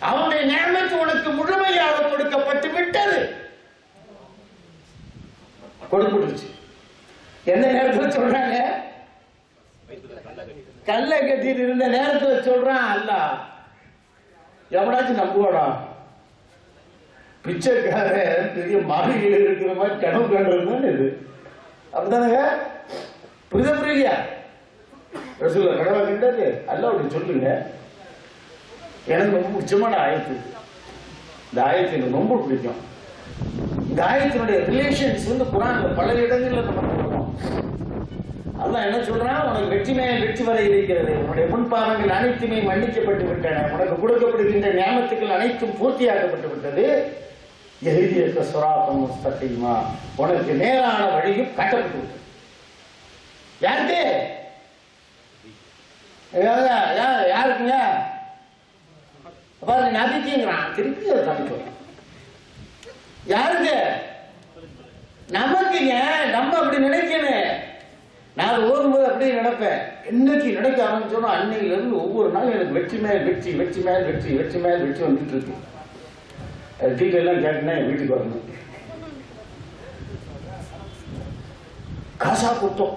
அவனுடைய நியமத்து உனக்கு முழுமையாக கொடுக்கப்பட்டு விட்டது. கொடுத்துடுச்சு. எந்த நேரத்தில் சொல்றாங்க? கல்ல கட்டிட்டு இருந்த நேரத்தில் சொல்றான் அல்லாஹ். எவனாச்சும் நம்புவாடா? பிச்சைக்கார பெரிய மாளிகையில் இருக்கிற மாதிரி கனவு கண்டுறது இது. அப்படிதானுங்க? புரியுதா புரியலையா? ரசூலுல்லாஹ் கனவு கண்டது அல்லாஹ் அப்படி சொல்லுங்க. எனக்கு ரொம்ப முக்கியமான ஆயத்து. இந்த ஆயத்து எனக்கு ரொம்ப பிடிக்கும். இந்த ஆயத்தினுடைய ரிலேஷன்ஸ் வந்து குர்ஆன்ல பல இடங்கள்ல நம்ம பார்க்கிறோம். அல்லாஹ் என்ன சொல்றான்? உனக்கு வெற்றி மேல் வெற்றி வர இருக்கிறது. உன்னுடைய முன்பாவங்கள் அனைத்துமே மன்னிக்கப்பட்டு விட்டன. உனக்கு கொடுக்கப்படுகின்ற நியமத்துக்கள் அனைத்தும் பூர்த்தியாக்கப்பட்டு விட்டது. யஹ்தியக ஸிராத்தன் முஸ்தகீமா, உனக்கு நேரான வழியும் காட்டப்பட்டு விட்டது. யாருக்கு? யாருக்குங்க? நபிக்குங்கிறான். திருப்பி காமிக்கிறோம். யாருக்கு? நமக்குங்க. நம்ம அப்படி நினைக்கணும். நான் ஓடும்போது அப்படியே நினைப்பேன். என்னைக்கு நினைக்க ஆரம்பிச்சோன்னா அன்னையில இருந்து ஒவ்வொரு நாளும் எனக்கு வெற்றி மேல் வெற்றி, வெற்றி மேல் வெற்றி, வெற்றி மேல் வெற்றி வந்துட்டு இருக்கு. டீட்டெயிலாம் கேட்டுனா என் வீட்டுக்கு வரணும். காசா கொடுத்தோம்,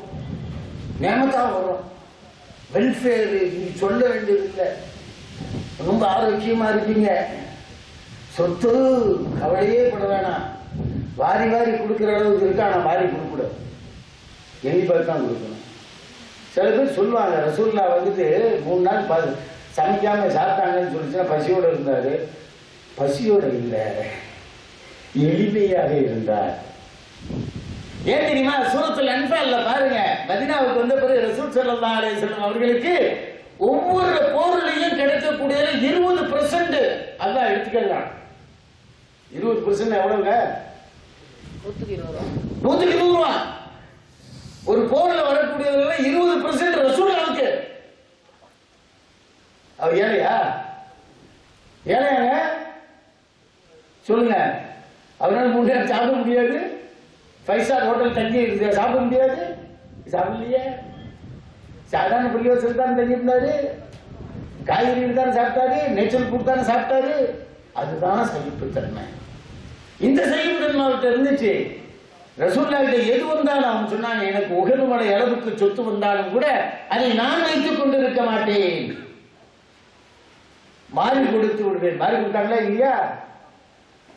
நேமத்தா வரும், வெல்ஃபேர் நீங்க சொல்ல வேண்டியது இல்லை, ரொம்ப ஆரோக்கியமா இருப்பீங்க, சொத்து கவலையே பட வேணாம், வாரி வாரி கொடுக்குற அளவுக்கு இருக்கு. ஆனால் வாரி கொடுக்கூடாது, எண்ணி பார்த்து தான் கொடுக்கணும். சில பேர் சொல்லுவாங்க, ரசூலுல்லாஹ் வந்துட்டு 3 நாள் சமைக்காம சாப்பிட்டாங்கன்னு சொல்லிச்சுன்னா பசியோட இருந்தாரு. பசியோட இல்லை, எளிமையாக இருந்தார். ஏன் தெரியுமா? சூரத்துல் அன்ஃபால்ல பாருங்க, மதீனாவுக்கு வந்த பிறகு ரசூல் ஸல்லல்லாஹு அலைஹி வஸல்லம் அவர்களுக்கு ஒவ்வொரு பொருளையும் கிடைக்கக்கூடிய 20% அல்லாஹ் எடுத்துக்கலாம். 20% எவ்வளவுங்க? 120 ரூபா. ஒரு போர்ல வரக்கூடியதுல 20% ரசூலுல்லாஹ்வுக்கு. அவ ஏழையா? ஏழையாங்க சொல்லுங்க. அவரால் 3 நேரம் சாப்பிட முடியாது, 5 ஸ்டார் ஹோட்டல் தங்கி சாப்பிட முடியாது, சாப்பிடலையே. சாதாரண பள்ளிவாசல் தான் தங்கி இருந்தாரு, காய்கறி தான் சாப்பிட்டாரு, நேச்சுரல் ஃபுட் தானே சாப்பிட்டாரு. அதுதான் சகிப்புத்தன்மை. இந்த சகிப்புத்தன்மை அவர்கிட்ட இருந்துச்சு. ரசூலுல்லாஹ் கிட்ட எது வந்தாலும் அவங்க சொன்னாங்க, எனக்கு உகது மலை அளவுக்கு சொத்து வந்தாலும் கூட அதை நான் வைத்துக் கொண்டிருக்க மாட்டேன், மாறி கொடுத்து விடுவேன். மாறி கொடுத்தாங்களா இல்லையா?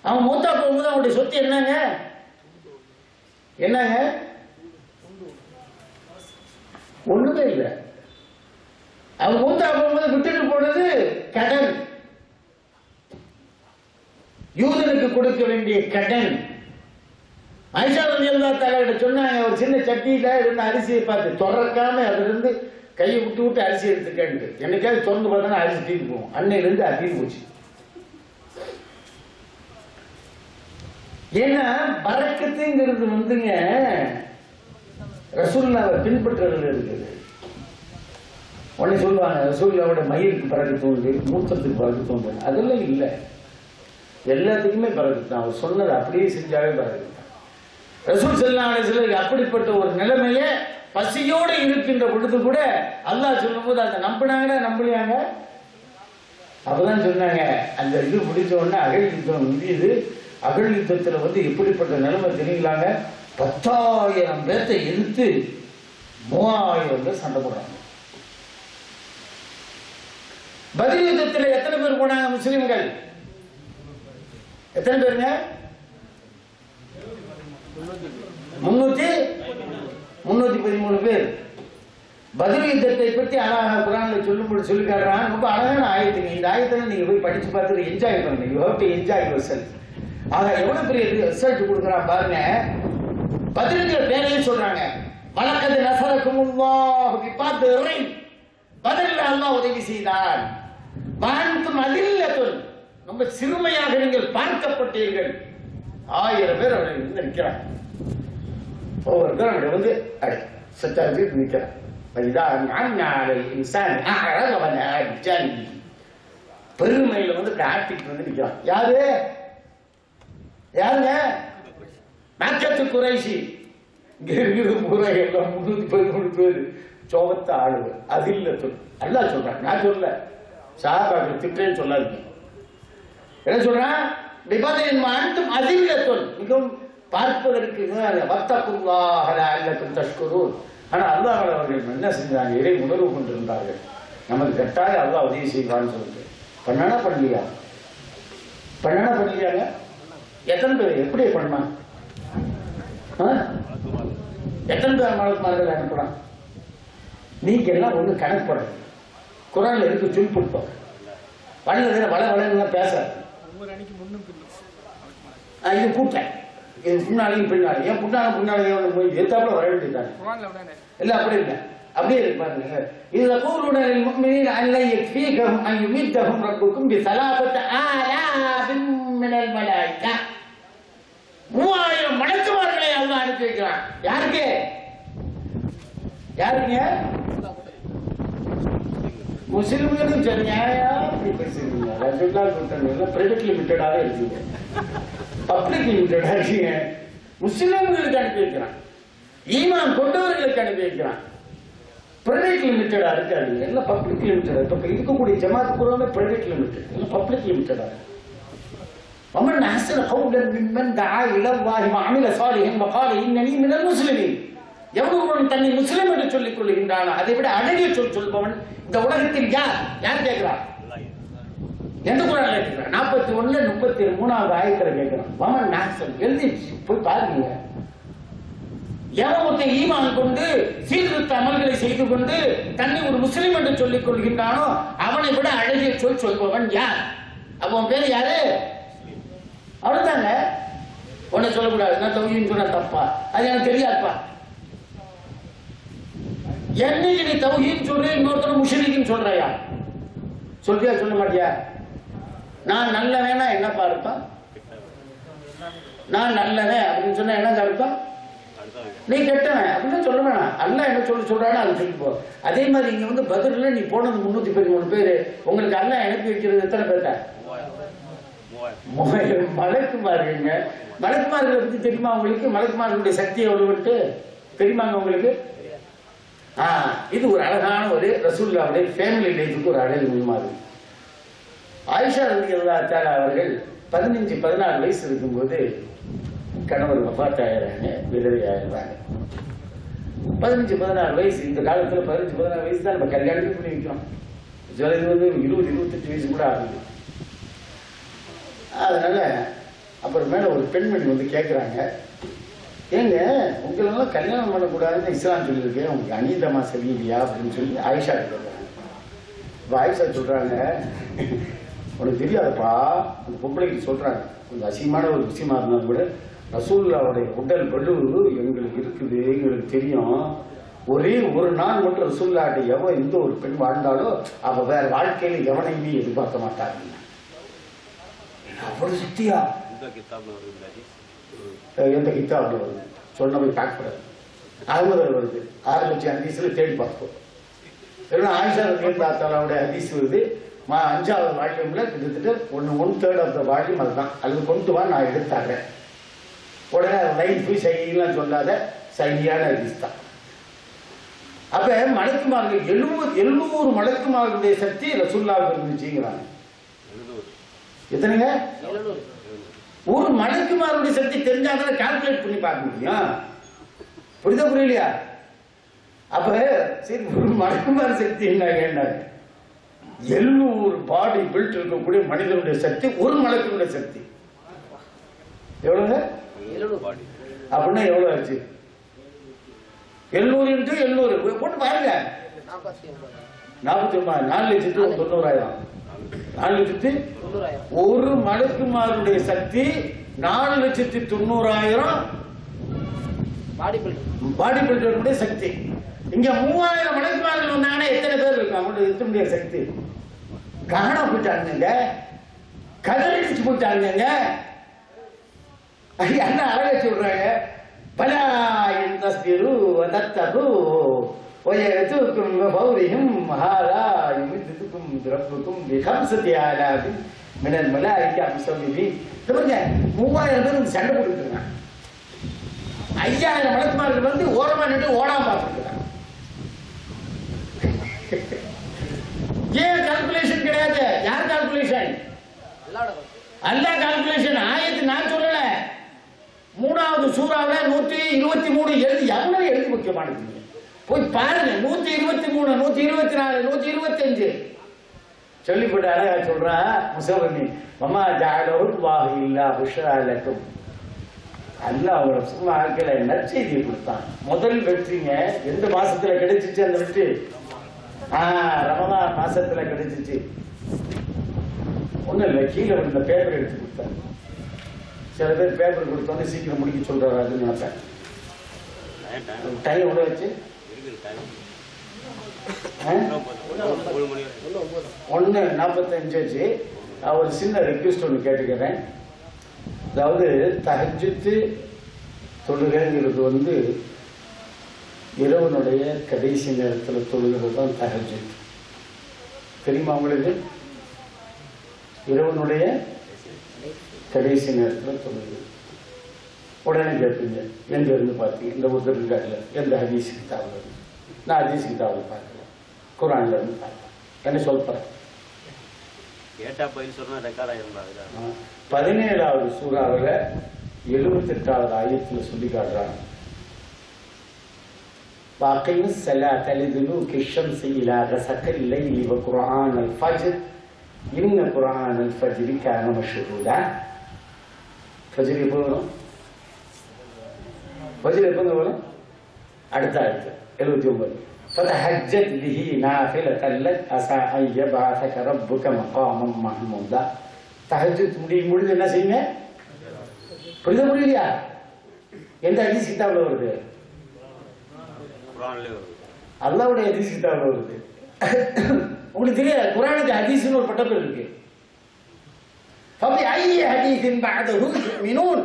அவன் மூத்தா போகும்போது அவனுடைய சொத்து என்னங்க? என்னங்க? ஒண்ணுமே இல்லை. அவன் மூத்தா போகும்போது விட்டுட்டு போனது கடன், யூதனுக்கு கொடுக்க வேண்டிய கடன். ஆயிஷா ரலியல்லாஹு தஆலா சொன்னாங்க, ஒரு சின்ன சட்டியில இருந்த அரிசியை பார்த்து திறக்காம அதுல இருந்து கையை விட்டு விட்டு அரிசி எடுத்துக்கண்டு, என்னைக்காவது திறந்து பார்த்தா அரிசி தீர்ந்து போகும். அன்னையில இருந்து அது தீர்ந்து போச்சு. ஏன்னா பரக்கத்துங்கிறது வந்துங்க ரசூலுல்லாஹ்வை பின்பற்றுறதுல இருக்குது. உடனே சொல்லுவாங்க, ரசூலுல்லாஹ்வோட மயிருக்கு பறக்கத்து உண்டு, மூத்தத்துக்கு பறக்கத்து உண்டு. அதெல்லாம் இல்லை, எல்லாத்துக்குமே பறக்கத்து தான். அவர் சொன்னது அப்படியே செஞ்சாவே பறக்கத்து. ரசூல் ஸல்லல்லாஹு அலைஹி வஸல்லம் அப்படிப்பட்ட ஒரு நிலைமையை பசியோடு இருக்கின்ற பொழுது கூட அல்லாஹ் சொல்லும் போது அதை நம்பினாங்கன்னா நம்பலையாங்க? அப்பதான் சொன்னாங்க, அந்த இது முடிஞ்ச உடனே அகழ் யுத்தம் முடியுது. அகழ் யுத்தத்துல வந்து எப்படிப்பட்ட நிலைமை தெரியுங்களாங்க? 10,000 பேர்த்தை எதிர்த்து 3000 பேர் சண்டை போடுறாங்க. பத்ர் யுத்தத்துல எத்தனை பேர் போனாங்க முஸ்லிம்கள்? எத்தனை பேருங்க? 313 பேர். பத்ர் யுத்தத்தை பற்றி அழகாக குர்ஆன்ல சொல்லும்போது சொல்லி காட்டுறான். ரொம்ப அழகான ஆயத்துங்க. இந்த ஆயத்தை நீங்க போய் படிச்சு பார்த்துட்டு என்ஜாய் பண்ணுங்க. You have to enjoy your self. ஆக எவ்வளவு பெரிய ரிசல்ட் கொடுக்குறான் பாருங்க. பத்ருங்கிற பேரையும் சொல்றாங்க. வலக்கது நஸரகுமுல்லாஹு பிபத்ரின், பத்ரில் அல்லாஹ் உதவி செய்தான். வஅன்தும் அதில்லத்துன், ரொம்ப சிறுமையாக நீங்கள் பார்க்கப்பட்டீர்கள். 1000 பேர் அவரை வந்து நிற்கிறாங்க. ஒவ்வொரு பேர் அவரை வந்து சச்சாரி நிற்கிறாங்க. பெருமையில வந்து ஆட்டிக்கு வந்து நிற்கிறான். யாரு? யாருங்க? மக்கத்து குறைஷி. இங்க இருக்கிற முறை எல்லாம் 313 பேர் சோபத்தை ஆளுவர் அதில் அல்லா சொல்றான், நான் சொல்ல சஹாபாக்கள் திட்டேன்னு சொல்லாதீங்க. என்ன சொல்றான்? அதில் சொல் மிகவும் பார்ப்பதற்கு வத்தகுல்லாஹ லஅல்லக்கும் தஷ்குரூன். ஆனா அல்லாஹ் அவர்கள் என்ன செஞ்சாங்க? இறை உணர்வு கொண்டிருந்தார்கள். நமக்கு கட்டாயம் அல்லாஹ் உதவி செய்வான்னு சொல்லிட்டு பண்ணானா பண்ணலையா? பண்ணானா பண்ணலையாங்க? எத்தனை பேர் எப்படி பண்ணான்? எத்தனை பேர் மலக்குமார்கள் அனுப்பலாம்? நீங்க எல்லாம் ஒண்ணு கணக்குப்படாது. குரான்ல இருக்கு சொல்லிவிட்டோம். வளர்ந்து வள வளர்ந்து பேச இது கூட்டேன். இது முன்னாலையும் பின்னாலும் ஏன் முன்னாலும் போய் எத்தாப்புல வர வேண்டியதாங்க. இல்லை அப்படி இல்லை, அப்படியே பாருங்க. இதுல கூறுடலில் முஃமினீன அல்ல யக்ஃபீகஹும் அன் யுமித்தஹும் ரப்புக்கும் பிஸலாபத்தி ஆலாபின் மினல் மலாயிகா. 3000 மலக்குமார்களை அல்லாஹ் அனுப்பி வைக்கிறான். யாருக்கு? யாருங்க? முஸ்லிம்களும் சொன்னீங்க. பிரைவேட் லிமிட்டடாக இருக்கீங்க, பப்ளிக் லிமிட்டடா இருக்கீங்க. முஸ்லிம்களுக்கு அனுப்பி வைக்கிறான், ஈமான் கொண்டவர்களுக்கு அனுப்பி வைக்கிறான். பிரைவேட் லிமிட்டடா இருக்காது, எல்லாம் பப்ளிக் லிமிட்டடா. இப்ப இருக்கக்கூடிய ஜமாத் பூராமே பிரைவேட் லிமிட்டட், எல்லாம் பப்ளிக் லிமிட்டடா. ومن أحسن قولا ممن دعا إلى الله وعمل صالحا وقال إنني من المسلمين. எவனும் தன்னை முஸ்லிம் என்று சொல்லிக் கொள்கின்றானோ அதை விட அழகிய சொல்பவன் இந்த உலகத்தில் யார்? யார் கேட்கிறார்? எந்த குரான்ல கேட்கிறார்? 41 33வது ஆயத்துல கேட்கிறான். வமன் நாசன் எழுதி போய் பாருங்க. எவன் ஈமான் கொண்டு சீர்திருத்த அமல்களை செய்து கொண்டு தன்னை ஒரு முஸ்லிம் என்று சொல்லிக் கொள்கின்றானோ அவனை விட அழகிய சொல்பவன் யார்? அப்ப உன் பேரு யாரு? அவ்வளவுதாங்க. உன்னை சொல்லக்கூடாது, நான் தௌஹீத் சொன்னா தப்பா, அது எனக்கு தெரியாதுப்பா. என்னைக்கு நீ தௌஹீத் சொல்ற இன்னொருத்தர் முஷ்ரிக்னு சொல்றியா? சொல்றியா சொல்ல மாட்டியா? நான் நல்லவேனா என்னப்பா அர்த்தம்? நான் நல்லவன் அப்படின்னு சொன்னா என்ன அர்த்தம்? நீ கெட்டவன் அப்படின்னு சொல்ல வேணாம். அல்லாஹ் என்ன சொல்றானோ அது சொல்லிப்போ. அதே மாதிரி இங்க வந்து பத்ர்ல நீ போனது 313 பேரு. உங்களுக்கு அல்லாஹ் அனுப்பி வைக்கிறது எத்தனை பேர்ட்ட? 3000 மலக்குமார்கள். மலக்குமார்களை பத்தி தெரியுமா உங்களுக்கு? மலக்குமார்களுடைய சக்தி எவ்வளவு தெரியுமாங்க உங்களுக்கு? இது ஒரு அழகான ஒரு ரசூலுல்லாஹ்வுடைய ஃபேமிலி லைஃபுக்கு ஒரு அழகு மாதிரி. ஆயிஷா ரலியல்லாஹு தஆலா அவர்கள் 15-16 வயசு இருக்கும்போது கணவர் வஃபாத் ஆயிடுறாங்க, விதவை ஆயிடுறாங்க. 15-16 வயசு. இந்த காலத்துல 15-16 வயசு தான் நம்ம கல்யாணமே பண்ணி வைக்கிறோம். இது வந்து 20-28 வயசு கூட ஆகுது. அதனால அப்புறம் மேல ஒரு பெண்மணி வந்து கேட்குறாங்க, ஏங்க உங்களெல்லாம் கல்யாணம் பண்ணக்கூடாதுன்னு இஸ்லாம் சொல்லியிருக்கேன், உங்களுக்கு அநீதமா சரியில்லையா அப்படின்னு சொல்லி ஆயிஷா கேட்குறாங்க. இப்போ ஆயிஷா சொல்றாங்க, உனக்கு தெரியாதப்பா, அந்த பொம்பளைக்கு சொல்றாங்க, கொஞ்சம் அசிங்கமான ஒரு விஷயமா இருந்தாலும் கூட ரசூலுல்லாஹ்வுடைய உடல் வலு எங்களுக்கு இருக்குது, எங்களுக்கு தெரியும். ஒரே ஒரு நாள் மட்டும் ரசூலுல்லாஹ்ட்ட எவன் எந்த ஒரு பெண் வாழ்ந்தாலோ அவ வேற வாழ்க்கையில எவனையுமே எதிர்பார்க்க மாட்டாங்க. அவ்வளவு சக்தியா? எந்த கிதாப்ல வருது? சொன்ன போய் பார்க்கப்படாது. அகமதுல வருது. 6 லட்சம் ஹதீஸ்ல தேடி பார்ப்போம். ஆயிஷா ரலியல்லாஹு தஆலாவுடைய ஹதீஸ் வருது. 5வது வால்யூம்ல கிட்டத்தட்ட 1/3 ஆஃப் த வால்யூம் அதுதான். அது கொண்டு வா, நான் எடுத்து தர்றேன். உடனே லைஃப் சைலாம் சொல்லாத சரியான ஹதீஸ் தான். அப்ப மலக்குமார்கள் 700 மலக்குமார்களுடைய சக்தி ரசூலுல்லாஹ்வுக்கு இருந்துச்சுங்கிறாங்க. எத்தனைங்க? 700. ஒரு மலக்குமாருடைய சக்தி தெரிஞ்சாதான் கால்குலேட் பண்ணி பார்க்க முடியும். புரியுதா புரியலையா? அப்ப சரி, ஒரு மலக்குமார் சக்தி என்ன கேட்டாங்க. 700 பாடி பில்ட் இருக்கக்கூடிய மனிதனுடைய சக்தி ஒரு மலக்குடைய சக்தி. எவ்வளவுங்க? 700 அப்படின்னா எவ்வளவு ஆச்சு? 700 × 700 போட்டு பாருங்க. 49 4,90,000. 4,90,000. ஒரு மலக்குமாருடைய சக்தி 4,90,000 பாடி பில்டருடைய சக்தி. இங்க 3000 மலக்குமார்கள் வந்தாங்கன்னா எத்தனை பேர் இருக்கும்? அவங்களுடைய எத்தனுடைய சக்தி காணா போயிட்டாங்க, கதறிச்சு போயிட்டாங்க. என்ன அழகா சொல்றாங்க, பலா தஸ்பிரு வதத்தகு வயதுக்கும் வஃபௌரிஹிம் ஹாலா யுமிதுக்கும் ரப்புக்கும் பிகம்ஸதி ஆலாபி மினல் மலாயிகா முஸவ்விமீன். பாருங்க, 3000 பேர் சண்டை போட்டுருக்காங்க. 5000 மலக்குமார்கள் வந்து ஓரமா நின்று ஓடாம பார்த்துருக்காங்க. ஏன் கால்குலேஷன் கிடையாது? யார் கால்குலேஷன்? அல்லாஹ் கால்குலேஷன். ஆயத்து நான் சொல்லல. 3வது சூறாவில் 123 எழுதி எவ்வளவு எழுதி முக்கியமானது போய் பாருங்க. 123, 124, 125 சொல்லிவிட்டு அழகா சொல்றா முசவனி மம்மா ஜாலோர் வாஹி இல்லா புஷ்ரா லக்கும். அல்லாஹ் அவங்கள சும்மா ஆட்களை நற்செய்தியை கொடுத்தான். முதல் வெற்றிங்க எந்த மாசத்துல கிடைச்சிச்சு அந்த வெற்றி? ரமலான் மாசத்துல கிடைச்சிச்சு. ஒண்ணும் இல்லை, கீழே இந்த பேப்பர் எடுத்து கொடுத்தேன். சில பேர் பேப்பர் கொடுத்தோன்னே சீக்கிரம் முடிக்க சொல்றாரு, அதுன்னு நினைப்பேன். டைம் எவ்வளோ வச்சு 1:45 வச்சு. ஒரு சின்ன ரெக்வெஸ்ட் ஒன்று கேட்டுக்கிறேன். அதாவது தஹஜ்ஜுத் தொழுகைங்கிறது இரவனுடைய கடைசி நேரத்தில் தொழுகிறது தான் தஹஜ்ஜுத். தெரியுமா உங்களுக்கு? இரவனுடைய கடைசி நேரத்தில் தொழுகிறது. உடனே கேட்பீங்க எங்க இருந்து பார்த்தீங்க? இந்த ஒருத்தர் இருக்காருல, எந்த ஹதீஸ் கிதாபில் இருந்து? நான் ஹதீஸ் கிதாபில் பார்க்கல, குரான்ல இருந்து பார்க்கல. என்ன சொல்றேன்? 17வது சூறாவில் 78வது ஆயத்தில் சொல்லி காட்டுறாங்க. واقيم الصلاة لدلوك الشمس إلى غسق الليل وقرآن الفجر إن قرآن الفجر كان مشهودا. ஃபஜ்ர் எப்போ வரும்? ஃபஜ்ர் எப்போ வரும்? அடுத்த ஆயத்து 79. فتهجد به نافلة لك عسى أن يبعثك ربك مقاما محمودا. தஹஜ்ஜுத் முடிஞ்சு என்ன செய்யுங்க? புரியலையா? எந்த ஹதீஸ் கிதாபில் வருது? அல்லாஹ்வுடைய ஹதீஸ் கிதாபில் வருது. உங்களுக்கு தெரியாது, குர்ஆனுக்கு ஹதீஸ்னு ஒரு பட்டப்பேர் இருக்கு. فبأي حديث بعده يؤمنون.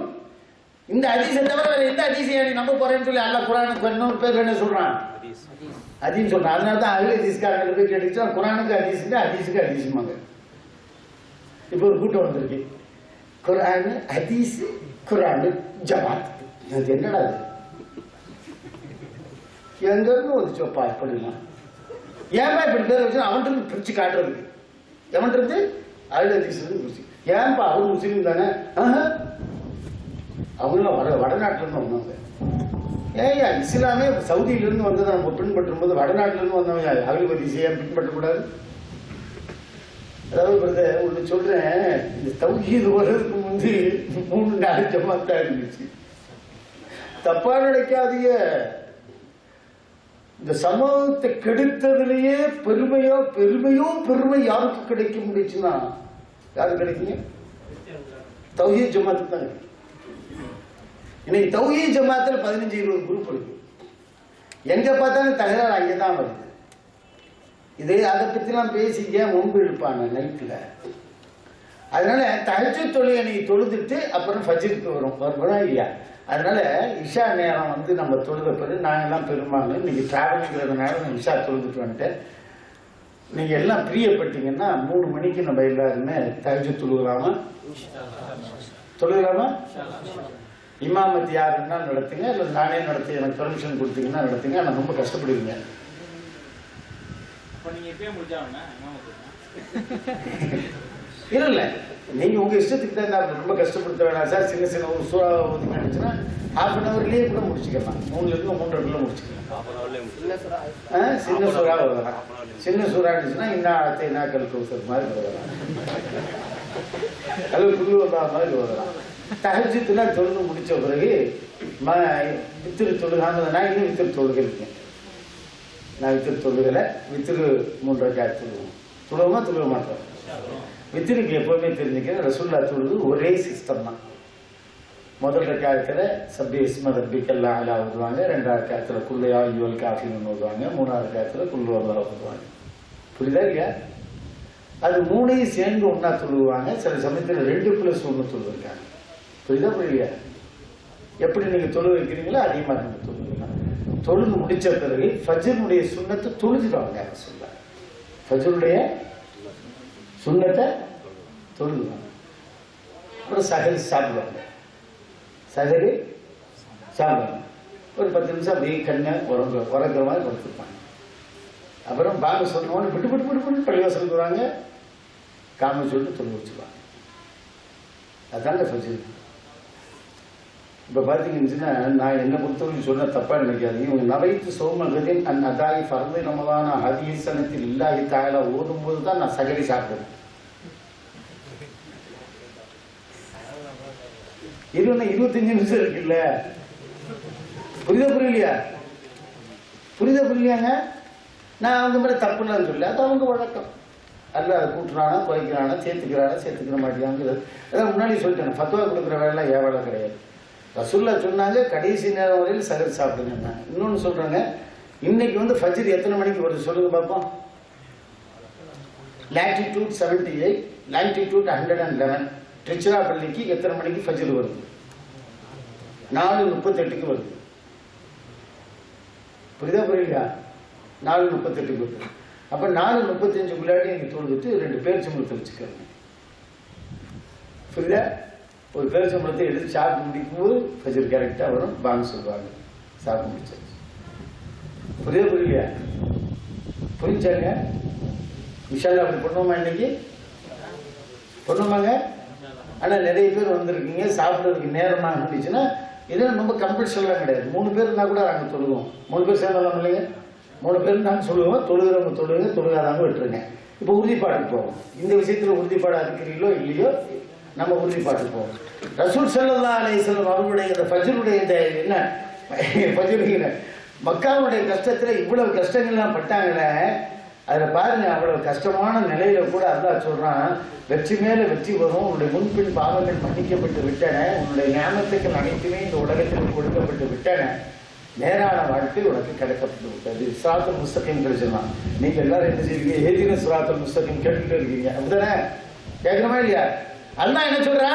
இந்த ஹதீஸை தவிர வேற எந்த ஹதீஸை நீ நம்ப போறேன்னு சொல்லி அல்லாஹ் குர்ஆனுக்கு இன்னொரு பேர் என்ன சொல்றான்? ஹதீஸ் சொல்றான். அதனால தான் அஹ்லே ஹதீஸ்காரங்க போய் கேட்டுச்சா குர்ஆனுக்கு ஹதீஸுங்க, ஹதீஸுக்கு ஹதீஸுமாங்க. இப்போ ஒரு கூட்டம் வந்திருக்கு, குர்ஆன் ஹதீஸ் குர்ஆன் ஜமாத். அது என்னடா அது? எங்க இருந்து வந்துச்சோப்பா இப்படிலாம்? ஏன்பா இப்படி பேர் வச்சு அவன்கிட்ட பிரிச்சு காட்டுறதுக்கு? எவன்றது? அஹ்லே ஹதீஸ் பிரிச்சு. ஏன்பா அவர் முஸ்லீம் தானே? அவங்களும் வடநாட்டில இருந்து வந்தவங்க. ஏயா இஸ்லாமே சவுதியிலிருந்து வந்ததை நம்ம பின்பற்றும் போது வடநாட்டில இருந்து வந்தவங்க அகல் ஹதீஸை பின்பற்றக்கூடாது? அதாவது ஒன்று சொல்றேன், இந்த தௌஹீத் வர்றதுக்கு முந்தி 3-4 ஜமாத்தா இருந்துச்சு. தப்பா நினைக்காதீங்க. இந்த சமூகத்தை கெடுத்ததுலயே பெருமை யாருக்கு கிடைக்க முடிச்சுன்னா யாருக்கு கிடைக்குங்க? தௌஹீத் ஜமாத்து தான். இன்னைக்கு தௌஹீத் ஜமாத்தில் 15-20 குரூப் இருக்கு. எங்க பார்த்தாலும் தகராறு அங்கேதான் வருது. இது அதை பற்றிலாம் பேசிக்க முன்பு இழுப்பாங்க நைட்டில். அதனால தஹஜ்ஜுத் தொழுகை நீ தொழுதுட்டு அப்புறம் ஃபஜ்ருக்கு வருவா இல்லையா? அதனால இஷா நேரம் நம்ம தொழுத பிறகு நாங்கள்லாம் பெரும்பாலும் இன்னைக்கு டிராவலிங்கிறதுனால நான் இஷா தொழுதுட்டு வந்துட்டேன். நீங்கள் எல்லாம் பிரியப்பட்டீங்கன்னா 3 மணிக்கு நம்ம எல்லாருமே தஹஜ்ஜுத் தொழுகலாமா? இமாமத்து யாருன்னா நடத்துங்க, இல்லை நானே நடத்தி எனக்கு பெர்மிஷன் கொடுத்தீங்கன்னா நடத்துங்க. ஆனால் ரொம்ப கஷ்டப்படுவீங்க. இல்லை நீங்க உங்க இஷ்டத்துக்கு தான். ரொம்ப கஷ்டப்படுத்த வேணாம் சார். சின்ன ஒரு சூறா ஒதுக்கி நினைச்சுன்னா ½ கூட முடிச்சுக்கலாம். 3லேருந்து 3:30 முடிச்சுக்கலாம். சின்ன சூறா வரலாம். சின்ன சூறா இருந்துச்சுன்னா இன்னும் நாட்கள் கவுசர் மாதிரி வரலாம், அல்லது குழு வந்தா மாதிரி வரலாம். தஹஜ்ஜுத்லாம் தொழுது முடிச்ச பிறகு வித்திரு தொழுகாம நான் இன்னும் வித்திரு தொழுகை இருக்கேன். நான் வித்திரு தொழுகலை. வித்திரு 3 ரக்காத் தொழுவோமா தொழுக மாட்டோம். வித்திருக்கு எப்பவுமே தெரிஞ்சுக்கிறேன், ரசூல்லா தொழுது ஒரே சிஸ்டம் தான். முதல் ரக்காத்துல சப்பி இஸ்ம ரப்பிக்கல் அலா ஓதுவாங்க, 2வது ரக்காத்துல குல்லையா யுவல் காஃபின்னு ஓதுவாங்க, 3வது ரக்காத்துல குல்லு அல்லாஹ் ஓதுவாங்க. புரியுதா இல்லையா? அது 3ஐயும் சேர்ந்து ஒன்னா தொழுவாங்க. சில சமயத்தில் 2+1 தொழுவிருக்காங்க. புரியுதா புரியலையா? எப்படி நீங்க தொழு வைக்கிறீங்களோ அதே மாதிரி நம்ம தொழுவிக்கலாம். தொழுது முடிச்ச பிறகு ஃபஜ்ருடைய சுன்னத்தை தொழுதுடுவாங்க. ரசூலுல்லாஹ் ஃபஜ்ருடைய சுன்னத்தை தொழுதுவாங்க. அப்புறம் சஹரி சாப்பிடுவாங்க. சஹரி சாப்பிடுவாங்க. ஒரு 10 நிமிஷம் அப்படியே கண்ணை உறங்குற மாதிரி படுத்துருப்பாங்க. அப்புறம் பாங்க சொன்னோன்னு விட்டு விட்டு விட்டு விட்டு பள்ளிவாசலுக்கு வராங்க, காம சொல்லிட்டு தொழில் வச்சுருவாங்க. அதுதாங்க ஃபஜ்ர். இப்போ பார்த்தீங்கன்னா நான் என்ன பொறுத்தவரைக்கும் சொன்ன தப்பாக நினைக்காது. இவங்க நவைத்து சோமகதின் அந் அதாயி ஃபர்து ரமதான ஹதீசனத்தில் இல்லாஹி தஆலா ஓதும்போது தான் நான் சகரி சாப்பிடுவேன். இருபது 25 நிமிஷம் இருக்குல்ல, புரியலையா? புரியுதாங்க? நான் அந்த மாதிரி தப்புன்னு சொல்ல, அது அவங்க வழக்கம். அல்ல அதை கூட்டுறானா குறைக்கிறானா சேர்த்துக்கிற மாட்டேங்கிறது. அதான் முன்னாடி சொல்லிட்டேன், ஃபத்வா கொடுக்குற வேலைலாம் ஏன் வேலை கிடையாது. ரசூல்லா சொன்னாங்க கடைசி நேரம் வரையில் சகர் சாப்பிடுங்க. இன்னொன்று சொல்றாங்க, இன்னைக்கு வந்து ஃபஜ்ர் எத்தனை மணிக்கு வருது சொல்லுங்க பார்ப்போம். Latitude 78, latitude 111. திருச்சிராப்பள்ளிக்கு எத்தனை மணிக்கு ஃபஜ்ர் வருது? 4:38 வருது. புரியுதா? 4:38 வருது. அப்ப 4:35 நீங்க தொழுதுட்டு 2 பேரிச்சம்பழத்தை வச்சுக்கோங்க. புரியுதா? ஒரு பேரிச்சம்பழத்தை எடுத்து சாப்பிட்டு முடிக்கும் போது ஃபஜ்ர் கரெக்டா வரும். பாங்க சொல்லுவாங்க, சாப்பிட்டு முடிச்சாச்சு. புரியலையா? புரிஞ்சாங்க? விஷாலா அப்படி பண்ணுவோமா? இன்னைக்கு பண்ணுவோமாங்க? ஆனா நிறைய பேர் வந்திருக்கீங்க, சாப்பிட்றதுக்கு நேரமாக இருந்துச்சுன்னா இதெல்லாம் ரொம்ப கம்பல்ஷன்லாம் கிடையாது. 3 பேர் இருந்தால் கூட நாங்கள் தொழுவோம். 3 பேர் சேர்ந்தாலும் இல்லைங்க, 3 பேர் நாங்கள் சொல்லுவோம். தொழுகிறவங்க தொழுங்க, தொழுகாதவங்க விட்டுருங்க. இப்போ உறுதிப்பாட்டுக்கு போவோம். இந்த விஷயத்தில் உறுதிப்பாடு இருக்கிறீங்களோ இல்லையோ நம்ம உறுதிப்பாட்டுக்கு போவோம். ரசூல் ஸல்லல்லாஹு அலைஹி வஸல்லம் அவர்களுடைய இந்த ஃபஜ்ருடைய என்ன ஃபஜ்ருடைய மக்காவுடைய கஷ்டத்தில் இவ்வளவு கஷ்டங்கள்லாம் பட்டாங்களே, அதில் பாருங்க, அவ்வளவு கஷ்டமான நிலையில கூட அல்லாஹ் சொல்றான், வெற்றி மேல வெற்றி வரும், உன்னுடைய முன்பின் பாவங்கள் மன்னிக்கப்பட்டு விட்டன, உன்னுடைய ஞாபகத்துக்கள் அனைத்துமே இந்த உலகத்தில் கொடுக்கப்பட்டு விட்டன, நேரான வாழ்க்கை உனக்கு கிடைக்கப்பட்டு விட்டது. சிராத்துல் முஸ்தகீம் கிடைச்சிடலாம். நீங்க எல்லாரும் என்ன செய்வீங்க? ஏதின சிராத்துல் முஸ்தகீம் கேட்டுக்கிட்டே இருக்கீங்க, அப்படிதானே? கேட்கணுமா இல்லையா? அல்லாஹ் என்ன சொல்றா?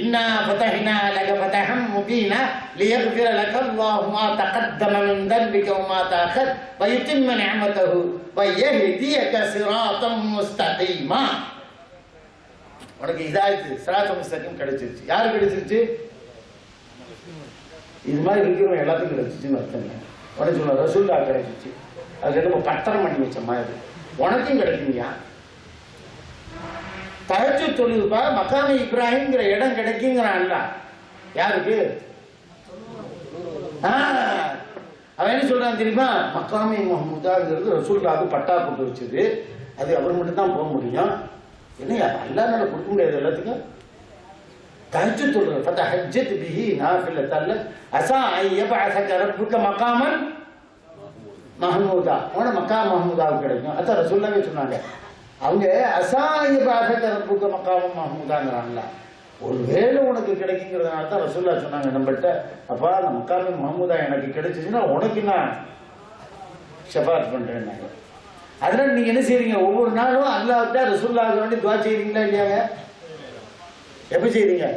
இன்னா ஃபதஹ்னா லக ஃபதஹம் முபீனா லியக்ஃபிர லக அல்லாஹு மா தகத்தம மின் தன்பிக வ மா தஅக்கர் வ யுத்திம்ம நிஅமதஹு வ யஹ்தியக சிராத்தம் முஸ்தகீமா. உனக்கு ஹிதாயத் சிராத்துல் முஸ்தகீம் கிடைச்சிருச்சு. யாருக்கு கிடைச்சிருச்சு? இது மாதிரி இருக்கிறவங்க எல்லாத்துக்கும் கிடைச்சிச்சுன்னு அர்த்தங்க. உனக்கு சொல்ல ரசூல்லா கிடைச்சிச்சு. அது நம்ம பத்திரம் பண்ணி வச்ச மாதிரி உனக்கும் கிடைக்குங்கயா. தஹஜ்ஜுத் தொழுதுப்பா, மகாம இப்ராஹிம்ங்கிற இடம் கிடைக்குங்கிறான் அல்லாஹ். யாருக்கு? அவன் என்ன சொல்றான் தெரியுமா? மக்காமி மஹ்மூதாங்கிறது ரசூலுல்லாஹ்வுக்கு பட்டா போட்டு வச்சது, அது அவர் மட்டும் தான் போக முடியும். என்னையா அல்லாஹ்னால கொடுக்க முடியாது எல்லாத்துக்கும். தஹஜ்ஜுத் தொழுது ஃபதஹஜ்ஜத் பிஹி நாஃபிலத்தன் லக் அஸா அன் யபஅஸக ரப்புக மகாமன் மஹ்மூதா. உன மக்காம் மஹ்மூதாவுக்கு கிடைக்கும். அதான் ரசூலுல்லாஹ்வே சொன்னாங்க. அவங்க அசாயபாக மக்காமம் மஹ்மூதாங்கிறாங்களா, ஒருவேளை உனக்கு கிடைக்குங்கிறதுனால தான் ரசூல்லா சொன்னாங்க நம்மகிட்ட, அப்பா அந்த மக்காமி மஹ்மூதா எனக்கு கிடைச்சிச்சுன்னா உனக்கு நான் ஷஃபாத் பண்றேன். அதனால நீங்க என்ன செய்றீங்க? ஒவ்வொரு நாளும் அல்லாஹ்விட்ட ரசூலுல்லாஹ்வுக்கு வேண்டி துஆ செய்றீங்களா இல்லையாங்க? எப்படி செய்றீங்க?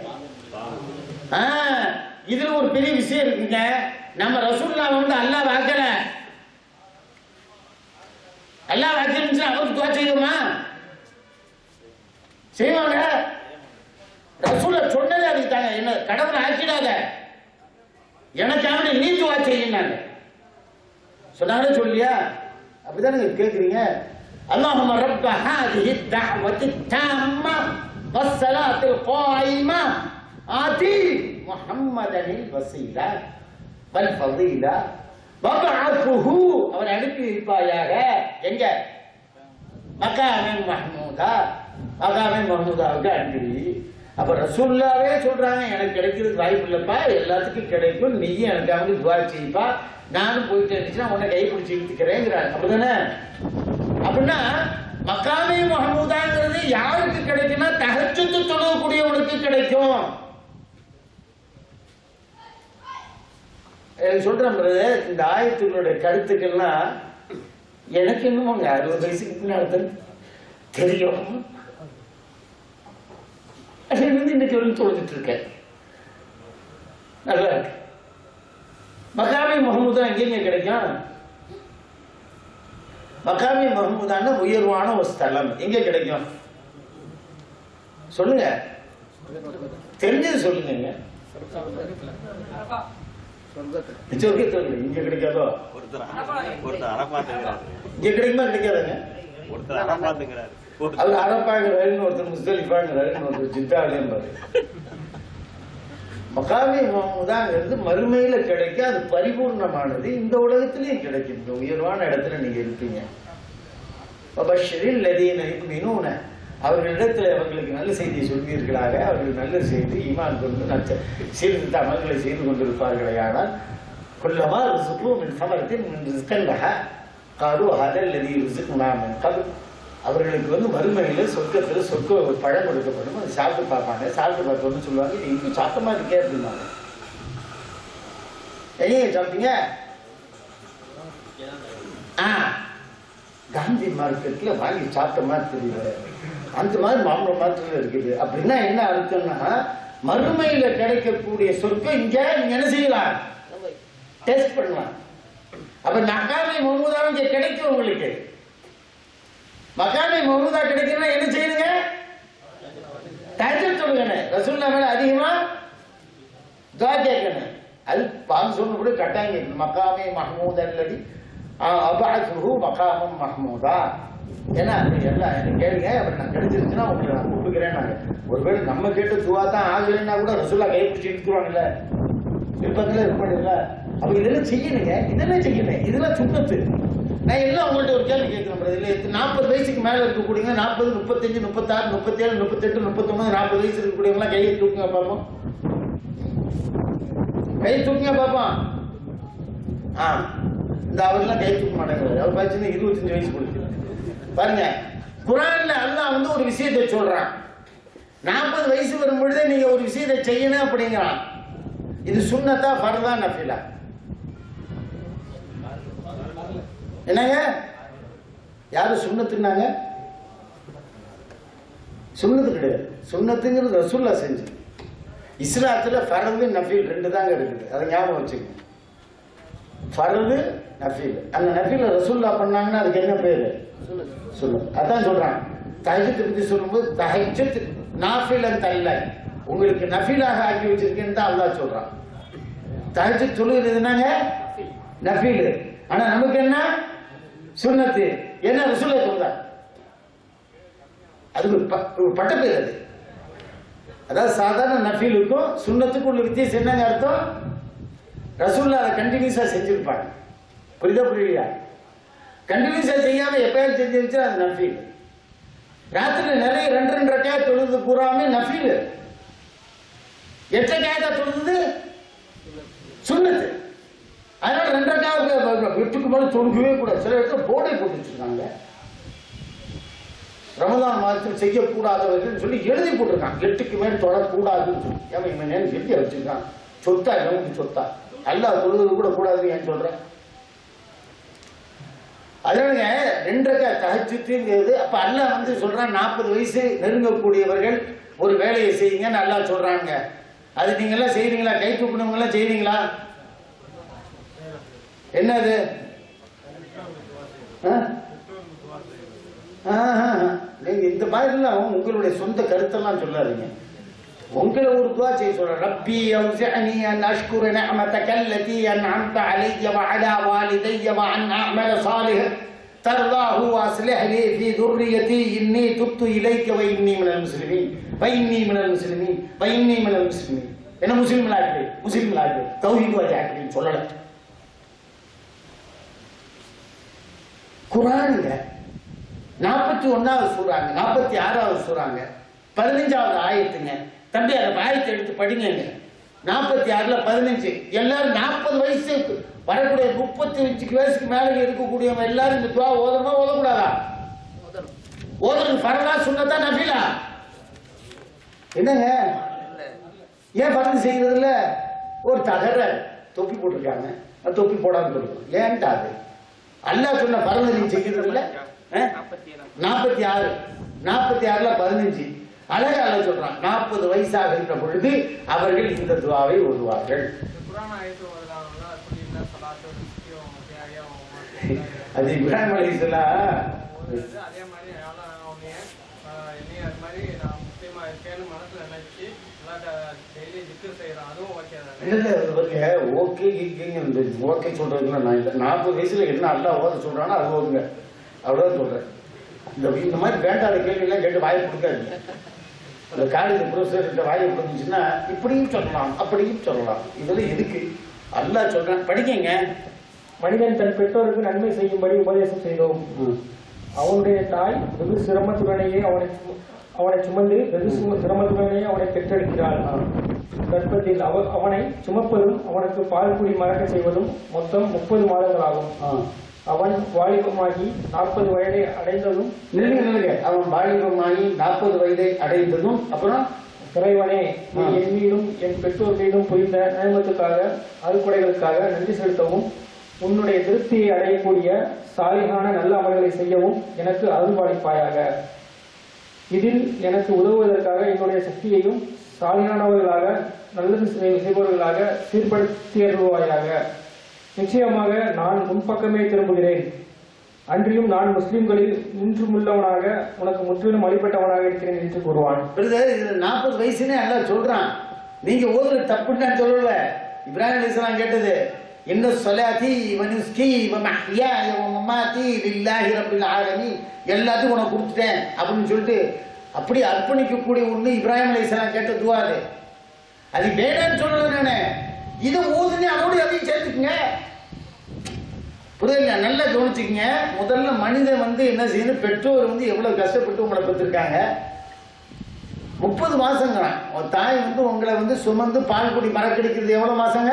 இதுல ஒரு பெரிய விஷயம் இருக்குங்க. நம்ம ரசூலுல்லாஹ் வந்து அல்லாஹ் வாக்கல, அல்லாஹ் வாக்கிருந்துச்சு அவருக்கு துவா செய்வோமா? செய்வாங்க. ரசூல சொன்னது அதுக்கு தாங்க. என்ன கடவுளை ஆக்கிடாத, எனக்காக நீ துவா செய்யினாங்க சொன்னாங்களே சொல்லியா? அப்படிதானே கேட்குறீங்க? அல்லாஹும்ம ரப்ப ஹாதிஹி தஅவத்தி தாம்ம வஸ்ஸலாத்தில் காயிமா ஆதி முஹம்மதனில் வஸீலா வல் ஃபதீலா வபஅத்ஹு, அவரை அனுப்பி வைப்பாயாக. எங்க? மக்காமே மஹ்மூதா, மக்காமே மஹ்மூதாவுக்கு அனுப்பி. அப்ப ரசூலுல்லாஹ்வே சொல்றாங்க, எனக்கு கிடைக்கிறதுக்கு வாய்ப்பு இல்லப்பா, எல்லாத்துக்கும் கிடைக்கும், நீயும் எனக்காக துஆ செய்ப்பா, நானும் போயிட்டு இருந்துச்சுன்னா உன்னை கைப்பிடிச்சு இழுத்துக்கிறேங்கிறாங்க. அப்படிதானே? அப்படின்னா மக்காமே மஹ்மூதாங்கிறது யாருக்கு கிடைக்குன்னா தஹஜ்ஜுத் தொழக்கூடியவனுக்கு கிடைக்கும். சொல்றேன் பிரதர், இந்த ஆயத்துக்களுடைய கருத்துக்கள்லாம் எனக்கு என்னமோங்க 60 வயசுக்கு பின்னால்தான் தெரியும். அது வந்து இன்னைக்கு வந்து தொழுதுட்டு இருக்கேன். நல்லா இருக்கு. மகாமி மஹ்மூதா எங்கேங்க கிடைக்கும்? மகாமி மஹ்மூதான உயர்வான ஒரு ஸ்தலம் எங்க கிடைக்கும் சொல்லுங்க, தெரிஞ்சது சொல்லுங்க. சொர்க்கத்தில் இங்க கிடைக்காதோ? இங்க கிடைக்குமா கிடைக்காதுங்க? அது அரப்பாங்கிறாருன்னு ஒருத்தர், முஸ்தலிஃபாங்கிறாருன்னு ஒருத்தர், ஜித்தாலேம்பாரு. மகாமே மஹமூதாங்கிறது மறுமையில கிடைக்க, அது பரிபூர்ணமானது. இந்த உலகத்திலையும் கிடைக்கும். இந்த உயர்வான இடத்துல நீங்க இருப்பீங்க. அவர்களிடத்துல அவர்களுக்கு நல்ல செய்தியை சொல்வீர்களாக. அவர்கள் நல்ல செய்தி ஈமான் கொண்டு சீர்திருத்த அமல்களை செய்து கொண்டிருப்பார்களே. ஆனால் குல்லமா ரிசுக்கு மின் சமரத்தின் மின் ரிஸ்கல்லஹ காரு ஹதல் லதி ரிசுக்குனா மின் கப்ல். அவர்களுக்கு மறுமையில சொர்க்கத்தில் சொர்க்க ஒரு பழம் கொடுக்கப்படும். அதை சாப்பிட்டு பார்ப்பாங்க. சாப்பிட்டு பார்த்தோன்னு சொல்லுவாங்க, இது இன்னும் சாப்பிட்டமா இருக்கே அப்படின்னாங்க. எங்க சாப்பிட்டீங்க? காந்தி மார்க்கெட்ல வாங்கி சாப்பிட்ட மாதிரி தெரியல, அந்த மாதிரி மாம்பழ மாத்திரம் இருக்குது. அப்படின்னா என்ன அர்த்தம்னா, மறுமையில கிடைக்கக்கூடிய சொர்க்கம் இங்க நீங்க என்ன செய்யலாம், டெஸ்ட் பண்ணலாம். அப்ப மகாமே மஹமூதா இங்க கிடைக்கும். உங்களுக்கு மகாமே மஹமூதா கிடைக்கணும்னா என்ன செய்யுங்க? தஹஜ்ஜுத் தொழுகணும். ரசூலுல்லாஹ் மேல அதிகமா துஆ கேட்கணும். அது பாங்க சொன்ன கூட கட்டாயம் கேட்கணும். மகாமே மஹமூத் அல்லதி அபஅத்ஹு மகாமம் மஹமூதா. ஏன்னா எல்லாம் என்ன கேளுங்க, அப்படி நான் கிடைச்சிருச்சுன்னா உங்களை நான் கூப்பிடுக்கிறேன். ஒருவேளை நம்ம கேட்டு துவா தான் ஆகலைன்னா கூட ரசூலுல்லாஹ் கை பிடிச்சி இழுத்துருவாங்கல்ல, இருப்பாங்கல்ல, இருப்பாங்கல்ல. அப்ப இதெல்லாம் செய்யணுங்க, இதெல்லாம் செய்யணும். இதெல்லாம் சுண்ணத்து. நான் எல்லாம் உங்கள்கிட்ட ஒரு கேள்வி கேட்கிறேன். இல்லை 40 வயசுக்கு மேல இருக்கக்கூடியவங்க, 40, 35, 36, 37, 38, 39, 40 வயசு இருக்கக்கூடியவங்களாம் கையை தூக்குங்க பார்ப்போம். கை தூக்குங்க பார்ப்போம். இந்த அவர்லாம் கை தூக்க மாட்டேங்கிறாரு. அவர் பார்த்தீங்கன்னா 25 வயசு கொடுக்குறாரு. பாருங்க, குர்ஆன்ல அல்லாஹ் ஒரு விஷயத்தை சொல்றான். 40 வயசு வரும்பொழுதே நீங்க ஒரு விஷயத்தை செய்யணும் அப்படிங்கிறான். இது சுன்னத்தா ஃபர்தா நஃபிலா? என்னங்க யாரு சுன்னத்துனாங்க? சுன்னத்து கிடையாது. சுன்னத்துங்கிறது ரசூலுல்லாஹ் செஞ்சு. இஸ்லாத்துல ஃபர்து நஃபில் 2 தாங்க இருக்குது. அதை ஞாபகம் வச்சுக்கோங்க. ஃபர்து நஃபில். அந்த நஃபில ரசூலுல்லாஹ் பண்ணாங்கன்னா அதுக்கு என்ன பேரு? சுன்னத். அதான் சொல்றான். தஹஜ்ஜுத் பத்தி சொல்லும்போது தஹஜ்ஜுத் நாஃபிலன் தல்ல, உங்களுக்கு நஃபிலாக ஆக்கி வச்சிருக்கேன்னு தான் அல்லாஹ் சொல்றான். தஹஜ்ஜுத் தொழுகிறது என்னங்க? நஃபில். ஆனா நமக்கு என்ன? சுன்னத்து. என்ன ரசூலுல்லாஹ் சொல்றார். அது ஒரு பட்ட பேர். அது அதாவது சாதாரண நஃபிலுக்கும் சுன்னத்துக்கும் உள்ள வித்தியாசம் என்னங்க அர்த்தம்? ரசூலுல்லாஹ் அதை கண்டினியூஸா செஞ்சிருப்பாங்க. புரியுதா புரியலையா? கண்டினியூஸா செய்யாம எப்பயாவது செஞ்சு வச்சா அது நஃபில். ராத்திரில நிறைய 2 ரக்காத் தொழுது பூராமே நஃபில். 8 ரக்காத் தொழுது சுன்னத்து. அதனால 2 ரக்காத் வீட்டுக்கு மேல தொழுகவே கூடாது. சில இடத்துல போர்டே போட்டு வச்சிருக்காங்க, ரமதான் மாதத்தில் செய்யக்கூடாதவர்கள் சொல்லி எழுதி போட்டிருக்காங்க. 8க்கு மேல் தொடக்கூடாதுன்னு சொல்லி. ஏன் இவன் எழுதி வச்சிருக்கான்? சொத்தா நமக்கு சொத்தா? அல்லாஹ் தொழுது கூட கூடாதுன்னு ஏன் சொல்றேன்? அதனால 2 ரக்காத் தஹஜ்ஜுத்ங்கிறது. அப்ப அல்லாஹ் சொல்றான் 40 வயசு நெருங்கக்கூடியவர்கள் ஒரு வேலையை செய்யுங்கன்னு அல்லாஹ் சொல்றாங்க. அது நீங்க எல்லாம் செய்றீங்களா? கை தூக்குனவங்க எல்லாம் செய்றீங்களா? என்னது? நீங்க இந்த மாதிரிலாம் உங்களுடைய சொந்த கருத்தெல்லாம் சொல்லாதீங்க. உங்களை ஒரு துஆ செய்ய சொல்றேன். ரப்பி யௌஸிஅனி அன் அஷ்குர நிஅமதக அல்லதி அன்அம்த அலைய வ அலா வாலிதைய வ அன் அஅமல சாலிஹன் தர்தாஹு வ அஸ்லிஹ் லி ஃபீ துர்ரிய்யதி இன்னி துப்து இலைக வ இன்னி மினல் முஸ்லிமீன் வ இன்னி மினல் முஸ்லிமீன் வ இன்னி மினல் முஸ்லிமீன். என்ன முஸ்லிம்களாக்கு தௌஹீத் வாஜின்னு சொல்லல. குர்ஆன்ல 41வது சூறாங்க, 46வது சூறாங்க, 15வது ஆயத்துங்க. தம்பி அந்த ஆயத்தை எடுத்து படிங்க. 46ல 15. எல்லாரும் 40 வயசு வரக்கூடிய 35 வயசுக்கு மேல இருக்கக்கூடியவங்க எல்லாரும் இந்த துஆ ஓதணுமா ஓதக்கூடாதா? ஓதுறது ஃபர்தா சுன்னத்தா நஃபிலா? என்னங்க ஏன் ஃபர்து செய்யறது இல்ல? ஒரு தகர தொப்பி போட்டிருக்காங்க, தொப்பி போடாம சொல்லுங்க. ஏன்டா அது அல்லாஹ் சொன்ன ஃபர்து நீ செய்யறது இல்ல? 46ல 15 அழகா அல்லாஹ் சொல்றான். 40 வயசாக இருக்கிற பொழுது அவர்கள் இந்த துஆவை ஓதுவார்கள். அது இப்ராஹிம் அலைஹிஸ்ஸலாம் அதே மாதிரி அது மாதிரி நான் முஸ்லீமா இருக்கேன்னு மனசுல நினைச்சு ஓகே ஓகே சொல்றதுக்குலாம் நான் இல்லை. 40 வயசுல என்ன அல்லா ஓத சொல்றானோ அது ஓதுங்க, அவ்வளோதான் சொல்றேன். இந்த மாதிரி வேண்டாத கேள்வியெல்லாம் கேட்டு வாயை கொடுக்காது. அந்த காலேஜ் ப்ரொஃபஸர் வாயை கொடுத்துச்சுன்னா இப்படியும் சொல்லலாம் அப்படியும் சொல்லலாம். இதெல்லாம் எதுக்கு? அல்லா சொல்றான், படிக்கங்க. மனிதன் தன் பெற்றோருக்கு நன்மை செய்யும்படி உபதேசம் செய்தோம். அவனுடைய தாய் வெகு சிரமத்துடனேயே அவனை சுமந்து வெகு சிரமத்துடனேயே அவனை பெற்றெடுக்கிறாள். கர்ப்பத்தில் அவனை சுமப்பதும் அவனுக்கு பால் குடி மறக்க செய்வதும் மொத்தம் 30 மாதங்களாகும். அவன் வாலிபமாகி 40 வயதை அடைந்ததும் அவன் வாலிபமாகி 40 வயதை அடைந்ததும் அப்புறம் இறைவனே, நீ என் மீதும் என் பெற்றோர் மீதும் புரிந்த நியமத்துக்காக அறுக்குடைகளுக்காக நன்றி செலுத்தவும் உன்னுடைய திருப்தியை அடையக்கூடிய சாலிகான நல்ல அமல்களை செய்யவும் எனக்கு அருள்பாலிப்பாயாக. இதில் எனக்கு உதவுவதற்காக என்னுடைய சக்தியையும் சாலிகானவர்களாக நல்லது செய்பவர்களாக சீர்படுத்தியருவாயாக. நிச்சயமாக நான் முன்பக்கமே திரும்புகிறேன். அன்றியும் நான் முஸ்லிம்களில் நின்றுமுள்ளவனாக உனக்கு முற்றிலும் வழிபட்டவனாக இருக்கிறேன் என்று கூறுவான். 40 வயசுன்னு எல்லாம் சொல்றான். நீங்க ஓதுற தப்புன்னு நான் சொல்லல. இப்ராஹிம் அலைஹிஸ்ஸலாம் கேட்டது, இன்ன ஸலாத்தி வ நுஸ்கி வ மஹ்யாய வ மமாத்தி லில்லாஹி ரப்பில் ஆலமீன், எல்லாத்தையும் உனக்கு கொடுத்துட்டேன் அப்படின்னு சொல்லிட்டு அப்படி அர்ப்பணிக்கக்கூடிய ஒண்ணு இப்ராஹிம் அலைஹிஸ்ஸலாம் கேட்ட துவா அது. அது வேணான்னு சொல்லல நானே. இது ஓதுனே அதோட அதையும் சேர்த்துக்குங்க. புரியல? நல்லா கவனிச்சுக்கங்க. முதல்ல மனிதன் என்ன செய்யணும், பெற்றோர் எவ்வளவு கஷ்டப்பட்டு உங்களை பெற்றிருக்காங்க. 30 மாசங்கிறான். தாய் உங்களை சுமந்து பால் குடி மறக்கடிக்கிறது எவ்வளவு மாசங்க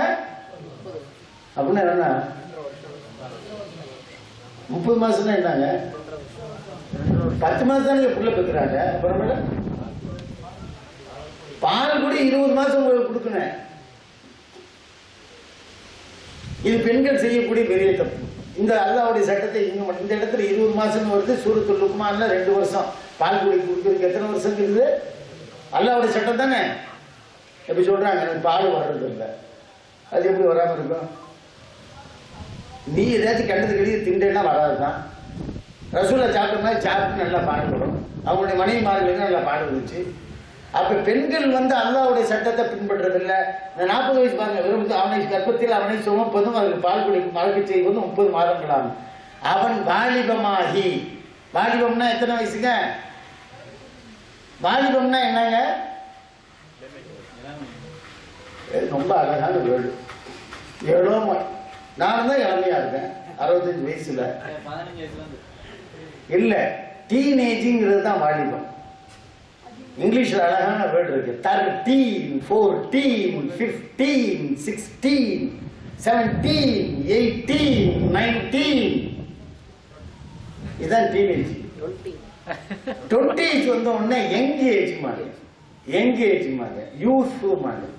அப்படின்னு என்ன? 30 மாசம் தான் என்னங்க? 10 மாசம் தான் புள்ள பெற்றுறாங்க. அப்புறமேல பால் குடி 20 மாசம் உங்களுக்கு கொடுக்கணும். இது பெண்கள் செய்யக்கூடிய பெரிய தப்பு. இந்த அல்லாவுடைய சட்டத்தை இந்த இடத்துல 20 மாசம் வருது. சூரத்துல் லுக்மான்ல 2 வருஷம் பால் குடி கொடுக்கறதுக்கு எத்தனை வருஷம் இருக்குது? அல்லாவுடைய சட்டம் தானே. எப்படி சொல்றாங்க, எனக்கு பால் வர்றது இல்லை. அது எப்படி வராம இருக்கும்? நீ ஏதாச்சும் கண்டது வெளியே திண்டேன்னா வராதுதான். ரசூலை சாப்பிட்ட மாதிரி சாப்பிட்டு நல்லா பாடுபடும். அவங்களுடைய மனைவிமார்களுக்கு நல்லா பாடு வந்துச்சு. அப்ப பெண்கள் அல்லாவுடைய சட்டத்தை பின்பற்றதில்லை. இந்த 40 வயசு பாருங்க, வெறும் அவனை கர்ப்பத்தில் அவனை சுமப்பதும் அவருக்கு பால் குடி மறக்க செய்வதும் 30 மாதங்களாகும். அவன் வாலிபமாகி, வாலிபம்னா எத்தனை வயசுங்க? வாலிபம்னா என்னங்க? ரொம்ப அழகான வேர்டு. எவ்வளோ நான் தான் இளமையா இருக்கேன் 65 வயசுல இல்ல. டீனேஜ்ங்கிறது தான் வாலிபம். இங்கிலீஷ்ல அழகான வேர்டு இருக்கு. 13, 14, 15, 16, 17, 18, 19. இதான் டீனேஜ். 20s உடனே யங் ஏஜ் மாதிரி, யங் ஏஜ் மாதிரி, யூத் மாதிரி.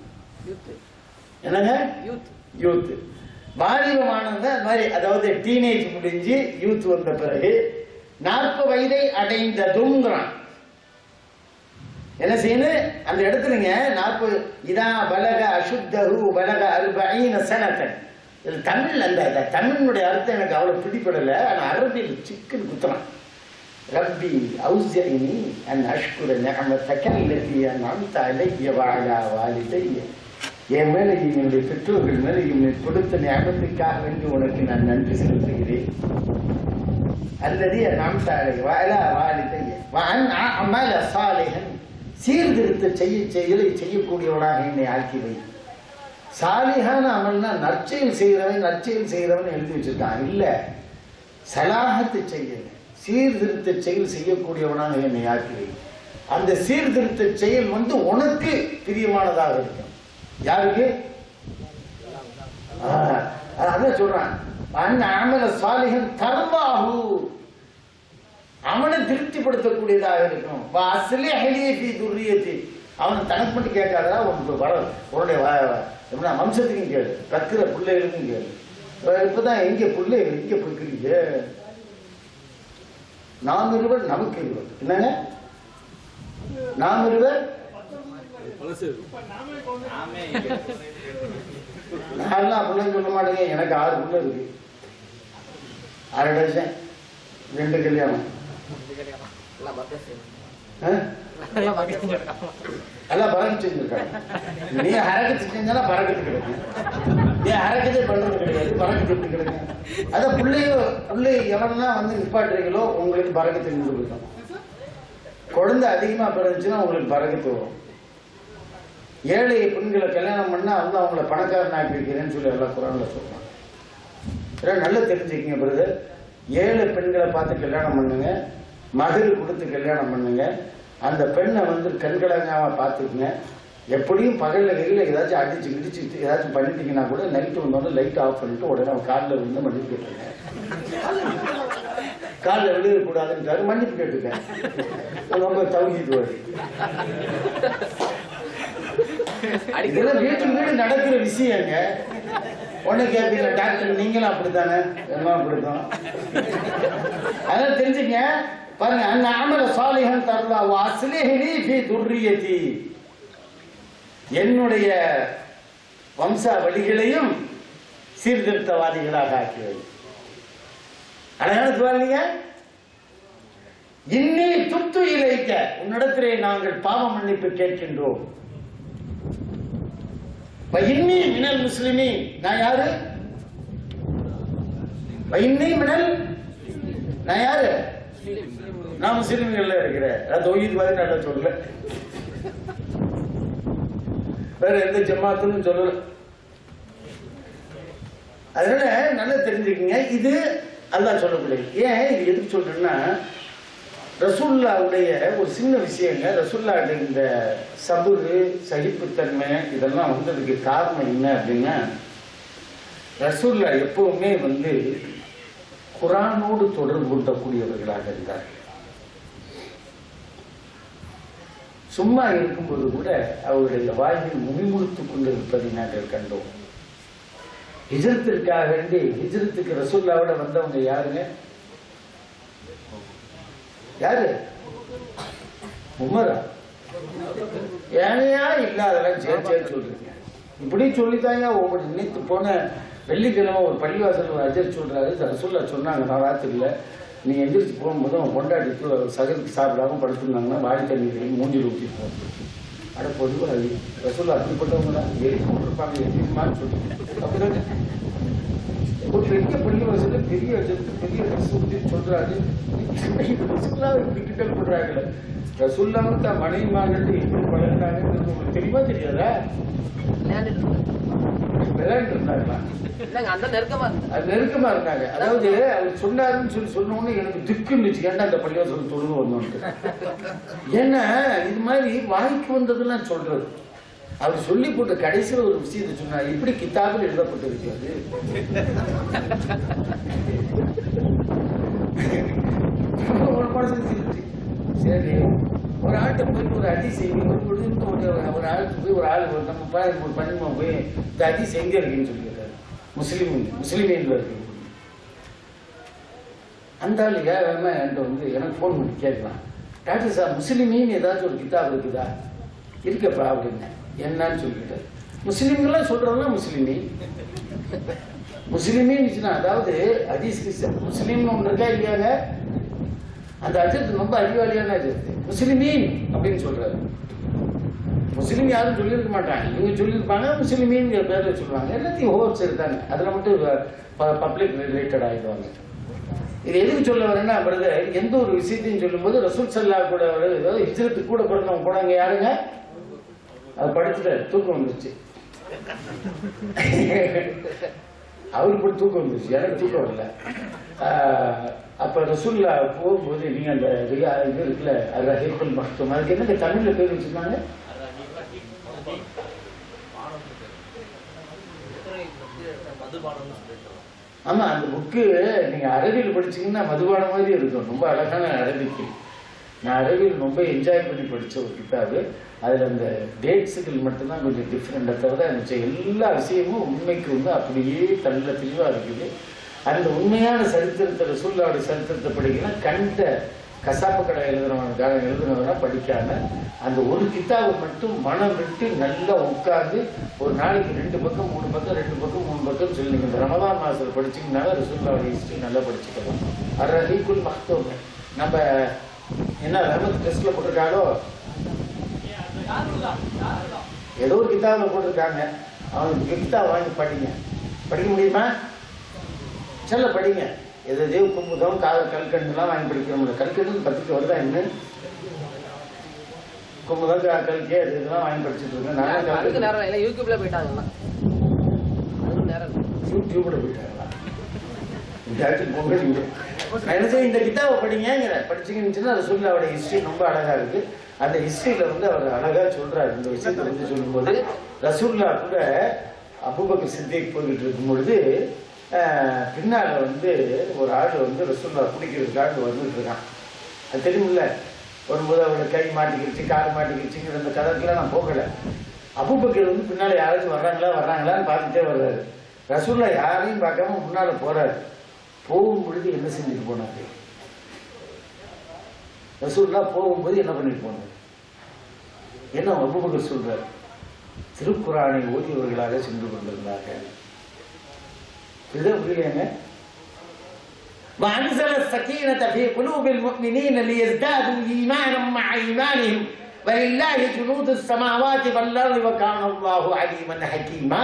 என்னங்க? யூத். வாலிபமானது மாதிரி, அதாவது டீனேஜ் முடிஞ்சு யூத் வந்த பிறகு 40 வயதை அடைந்ததுங்கிறான். என்ன செய்யணும் அந்த இடத்துலங்க? 40 இதான் பலக அசுத்தஹு பலக 40 சனத்தன். இது தமிழ். அந்த தமிழுடைய அர்த்தம் எனக்கு அவ்வளவு பிடிப்படலை. ஆனால் அரபியில் சிக்கன் குத்துறான். ரப்பி அவுஸினி அன் அஷ்குர நிஅமதக அல்லதி அன்அம்த அலைய வ அலா வாலிதைய. என் மேலையும் என்னுடைய பெற்றோர்கள் மேலையும் நீ கொடுத்த நியமத்துக்காக வேண்டி உனக்கு நான் நன்றி செலுத்துகிறேன். அல்லதி அன்அம்த அலைய வ அலா வாலிதைய வ அன் அஅமல சாலிஹன், சீர்திருத்த செயலை செய்யக்கூடியவனாக என்னை ஆக்கி வை. சாலிஹான அமல்னா நற்செயல் செய்கிறவன் எழுதி வச்சிருக்கான். இல்ல, சலாஹத்து செயல், சீர்திருத்த செயல் செய்யக்கூடியவனாக என்னை ஆக்கி வை. அந்த சீர்திருத்த செயல் உனக்கு பிரியமானதாக இருக்கும். யாருக்கு? அதான் சொல்றான், அமல சாலிஹன் தர்வாஹு, அவனை திருப்திப்படுத்தக்கூடியதாக இருக்கும். அவனை தனக்கு மட்டும் கேட்காதா, உன்னுடைய வம்சத்துக்கும் கேளு, கத்துற பிள்ளைகளுக்கும் கேளு. இப்பதான் எங்க பிள்ளைகள் எங்க போய்க்கிறீங்க? நாம் இருவர் நமக்கு இருவர். என்னங்க? நாம் இருவர். நான் அப்படிலாம் சொல்ல மாட்டேங்க. எனக்கு 6 பிள்ளை இருக்கு, 6 டஜன், 2 கல்யாணம். எல்லாம் பறக்க செஞ்சிருக்காங்க. நீ ஹரக்கத்து செஞ்சா பறக்கத்து கிடைக்கும், நீ ஹரக்கத்தே பண்றது கிடையாது, பறக்கத்து கிடைக்கும். அதான் பிள்ளை எவனா வந்து நிப்பாட்டுறீங்களோ உங்களுக்கு பறக்கத்து நின்று போயிடும். குழந்தை அதிகமா பிறந்துச்சுன்னா உங்களுக்கு பறக்கத்து வரும். ஏழை பெண்களை கல்யாணம் பண்ணா வந்து அவங்கள பணக்காரன் ஆக்கி வைக்கிறேன்னு சொல்லி எல்லாம் குரான்ல சொல்றாங்க. நல்லா தெரிஞ்சுக்கிங்க பிரதர். ஏழை பெண்களை பார்த்து கல்யாணம் பண்ணுங்க, மகர் கொடுத்து கல்யாணம் பண்ணுங்க. அந்த பெண்ணை வந்து கண்கலங்காம பார்த்துக்குங்க. எப்படியும் பகல்ல வெளியில ஏதாச்சும் அடிச்சு கிடிச்சு ஏதாச்சும் பண்ணிட்டீங்கன்னா கூட நைட்டு வந்தோடனே லைட் ஆஃப் பண்ணிட்டு உடனே அவன் காலில் விழுந்து மன்னிப்பு கேட்டுருங்க. காலில் விழுகக்கூடாதுன்றாரு, மன்னிப்பு கேட்டுருக்கேன். ரொம்ப தௌஹீத் வழி. இதெல்லாம் வீட்டுக்கு வீடு நடக்கிற விஷயங்க. ஒண்ணு கேட்பீங்க, டாக்டர் நீங்களும் அப்படித்தானே? என்ன அப்படித்தான். அதெல்லாம் தெரிஞ்சுங்க. பாருங்க, அந்த அமல சாலிஹன் தர்லா வஸ்லிஹி ஃபீ துர்ரியதி, என்னுடைய வம்சாவளிகளையும் சீர்திருத்தவாதிகளாக ஆக்கியது. அழகான துவாரீங்க. இன்னி துப்து இலைக்க, உன்னிடத்திலே நாங்கள் பாவ மன்னிப்பு கேட்கின்றோம். இன்னி மினல் முஸ்லிமீன், நான் யாரு? இன்னி மினல், நான் யாரு? நான் முஸ்லிம்கள்ல இருக்கிறேன். தௌஹீத் மாதிரி நல்லா சொல்லல, வேற எந்த ஜமாத்துன்னு சொல்லல. அதனால நல்லா தெரிஞ்சுக்கங்க. இது அல்லாஹ் சொல்லக்கூடிய. ஏன் இது எதுக்கு சொல்றேன்னா, ரசூலுல்லாஹ்வுடைய ஒரு சின்ன விஷயங்க. ரசூலுல்லாஹ்வுடைய இந்த சபுரு, சகிப்புத்தன்மை இதெல்லாம் வந்ததுக்கு காரணம் என்ன அப்படின்னா, ரசூலுல்லாஹ் எப்பவுமே வந்து குர்ஆனோடு தொடர்பு கொள்ளக்கூடியவர்களாக இருந்தார். சும்மா இருக்கும்போது கூட அவருடைய வாயில் முகிமுறுத்துக் கொண்டிருப்பதை நாங்கள் கண்டோம். ஹிஜ்ரத்திற்காக வேண்டி, ஹிஜ்ரத்துக்கு ரசூலுல்லாஹ்வோட வந்தவங்க யாருங்க? யாரு? உமரா? ஏனையா இல்லாதெல்லாம் சேர்த்து சொல்றீங்க. இப்படி சொல்லித்தாங்க. ஒவ்வொரு நினைத்து போன வெள்ளிக்கிழமை ஒரு பள்ளிவாசல் ஒரு அஜர் சொல்றாரு. ரசூலுல்லாஹ் சொன்னாங்க, நான் ராத்திரில நீ எந்திரிச்சு போகும்போது அவன் கொண்டாடிட்டு சகருக்கு சாப்பிடாம படுத்துருந்தாங்கன்னா வாடி தண்ணி மூஞ்சில் ஊற்றிருப்போம். அட பொதுவாக ரசூலுல்லாஹ் அப்படிப்பட்டவங்க தான் எரிக்க விட்டுருப்பாங்க, எரிமான்னு சொல்லி. அப்படிதானே ஒரு பெரிய பள்ளிவாசல பெரிய பெரிய ரசூல் சொல்றாரு. ரசூலுல்லாஹ் இப்படி கிண்டல் பண்றாங்கல்ல. ரசூலுல்லாஹ் தான் மனைவிமார்கள் எப்படி பழகினாங்கன்னு உங்களுக்கு தெரியுமா தெரியாதா? நெருக்கமா இருந்தாங்க. அதாவது அவர் சொன்னாருன்னு சொல்லி சொன்னோன்னு எனக்கு திக்குன்னுச்சு. ஏன்னா அந்த பள்ளிவாசல் தொழுது வந்தோன்ட்டு. ஏன்னா இது மாதிரி வாய்க்கு வந்ததுலாம் சொல்றது. அவர் சொல்லி போட்ட கடைசியில் ஒரு விஷயத்தை சொன்னார். இப்படி கித்தாபில் எழுதப்பட்டிருக்கிறது. சரி, ஒரு ஆள்கிட்ட போய் ஒரு அடி செய்வி ஒரு ஆளுக்கு போய் ஒரு ஆள் நம்ம ஒரு பண்ணிமா போய் இந்த அடி செஞ்சு இருக்குன்னு சொல்லி கேட்டாரு. முஸ்லீம்ல இருக்கு. அந்த ஆள் ஏன் என்கிட்ட வந்து எனக்கு ஃபோன் பண்ணி கேட்கலாம், டாக்டர் சார் முஸ்லீமின்னு ஏதாச்சும் ஒரு கிதாப் இருக்குதா? இருக்கப்பா அப்படின்னு. என்னன்னு சொல்லிக்கிட்டார். முஸ்லீம்கெல்லாம் சொல்றவங்க முஸ்லீமின்னு அதாவது ஹதீஸ் முஸ்லீம்னு ஒன்று இருக்கா இல்லையாங்க? அந்த அஜத்து ரொம்ப அறிவாளியான அஜத்து. முஸ்லிமீன் அப்படின்னு சொல்றாரு. முஸ்லீம் யாரும் சொல்லியிருக்க மாட்டாங்க, இவங்க சொல்லியிருப்பாங்க. முஸ்லிமீன் பேர்ல சொல்லுவாங்க. எல்லாத்தையும் ஹோல்ஸ் இருக்காங்க, அதுல மட்டும் பப்ளிக் ரிலேட்டட் ஆகிடுவாங்க. இது எதுக்கு சொல்ல வரேன்னா, பிரதர், எந்த ஒரு விஷயத்தையும் சொல்லும் போது ரசூல் ஸல்லல்லாஹு கூட ஏதாவது ஹிஜ்ரத்துக்கு கூட பிறந்தவங்க போனாங்க யாருங்க? அது படிச்சுட்டாரு, தூக்கம் வந்துருச்சு. அவருக்கு போய் தூக்கம் வந்துருச்சு, எனக்கு தூக்கம் வரல. அப்ப ரசூலுல்லாஹ் போகும்போது நீங்க அந்த இது இருக்குல்ல, ரஹீகுல் மக்தூம், அதுக்கு என்ன தமிழ்ல பேர் வச்சிருக்காங்க? ஆமா, அந்த புக்கு நீங்க அரபியில் படிச்சீங்கன்னா மதுபானம் மாதிரி இருக்கும். ரொம்ப அழகான அரபிக்கு. நான் அரபியில் ரொம்ப என்ஜாய் பண்ணி படிச்ச ஒரு கிதாபு. அதுல அந்த டேட்ஸுகள் மட்டும்தான் கொஞ்சம் டிஃப்ரெண்டை தவிர எல்லா விஷயமும் உண்மைக்கு வந்து அப்படியே நல்ல தெளிவா இருக்குது. அந்த உண்மையான சரித்திரத்தை ரசூலுல்லாஹ்வுடைய சரித்திரத்தை படிக்கலாம். கண்ட கசாப்பு கடை எழுதுனவனா படிக்காம அந்த ஒரு கிதாபை மட்டும் மனம் விட்டு நல்லா உட்கார்ந்து ஒரு நாளைக்கு 2 பக்கம் 3 பக்கம் 2 பக்கம் 3 பக்கம் சொல்லி நீங்க இந்த ரமதான் மாசத்துல படிச்சீங்கன்னால ரசூலுல்லாஹ்வுடைய ஹிஸ்டரி நல்லா படிச்சுக்கலாம். ரஹீகுல் மக்தூம் நம்ம என்ன ரஹமத் டெஸ்ட்ல போட்டிருக்காங்களோ ஏதோ ஒரு கிதாபில் போட்டிருக்காங்க. அவனுக்கு கிஃப்டா வாங்கி படிங்க. படிக்க முடியுமா? சொல்ல படிங்க. எதோ கும்புதம் கல்கண்டுலாம் வாங்கி படிக்கிறோம்ல. கல்கண்டு 10க்கு வருதா என்ன? கும்புதம் கல்கே இதெல்லாம் வாங்கி படிச்சுட்டு இருக்கேன். நான் யூடியூப்ல போயிட்டாங்களா? யூடியூப்ல போயிட்டாங்களா? இந்த கிதாபை படிங்கிற படிச்சீங்கன்னு அதை சொல்லி அவருடைய ஹிஸ்டரி ரொம்ப அழகா இருக்கு. அந்த ஹிஸ்டரியில அவர் அழகா சொல்றாரு. இந்த விஷயத்தை சொல்லும்போது ரசூல்லா கூட அபூபக்கர் சித்திக் போய்கிட்டு இருக்கும் பொழுது பின்னால ஒரு ஆள் ரசூல்லா குடிக்கிறதுக்காக வந்துட்டு இருக்கான். அது தெரியுமில்ல. வரும்போது அவரோட கை மாட்டிக்கிடுச்சு, கால் மாட்டிக்கிடுச்சுங்கிற அந்த கதைக்கெல்லாம் நான் போகல. அபூபக்கர் பின்னால யாராச்சும் வர்றாங்களான்னு பார்த்துட்டே வர்றாரு. ரசூல்லா யாரையும் பார்க்காம முன்னால போறாரு. போகும் பொழுது என்ன செஞ்சுட்டு போனாரு? ரசூல்லா போகும்போது என்ன பண்ணிட்டு போனார்? என்ன அபூபக்கர் சொல்றார்? திருக்குரானை ஓதியவர்களாக சென்று கொண்டிருந்தார்கள். இதுதான் புரியலையாங்க? وأنزل السكينة في قلوب المؤمنين ليزدادوا إيمانا مع إيمانهم ولله جنود السماوات والأرض وكان الله عليما حكيما.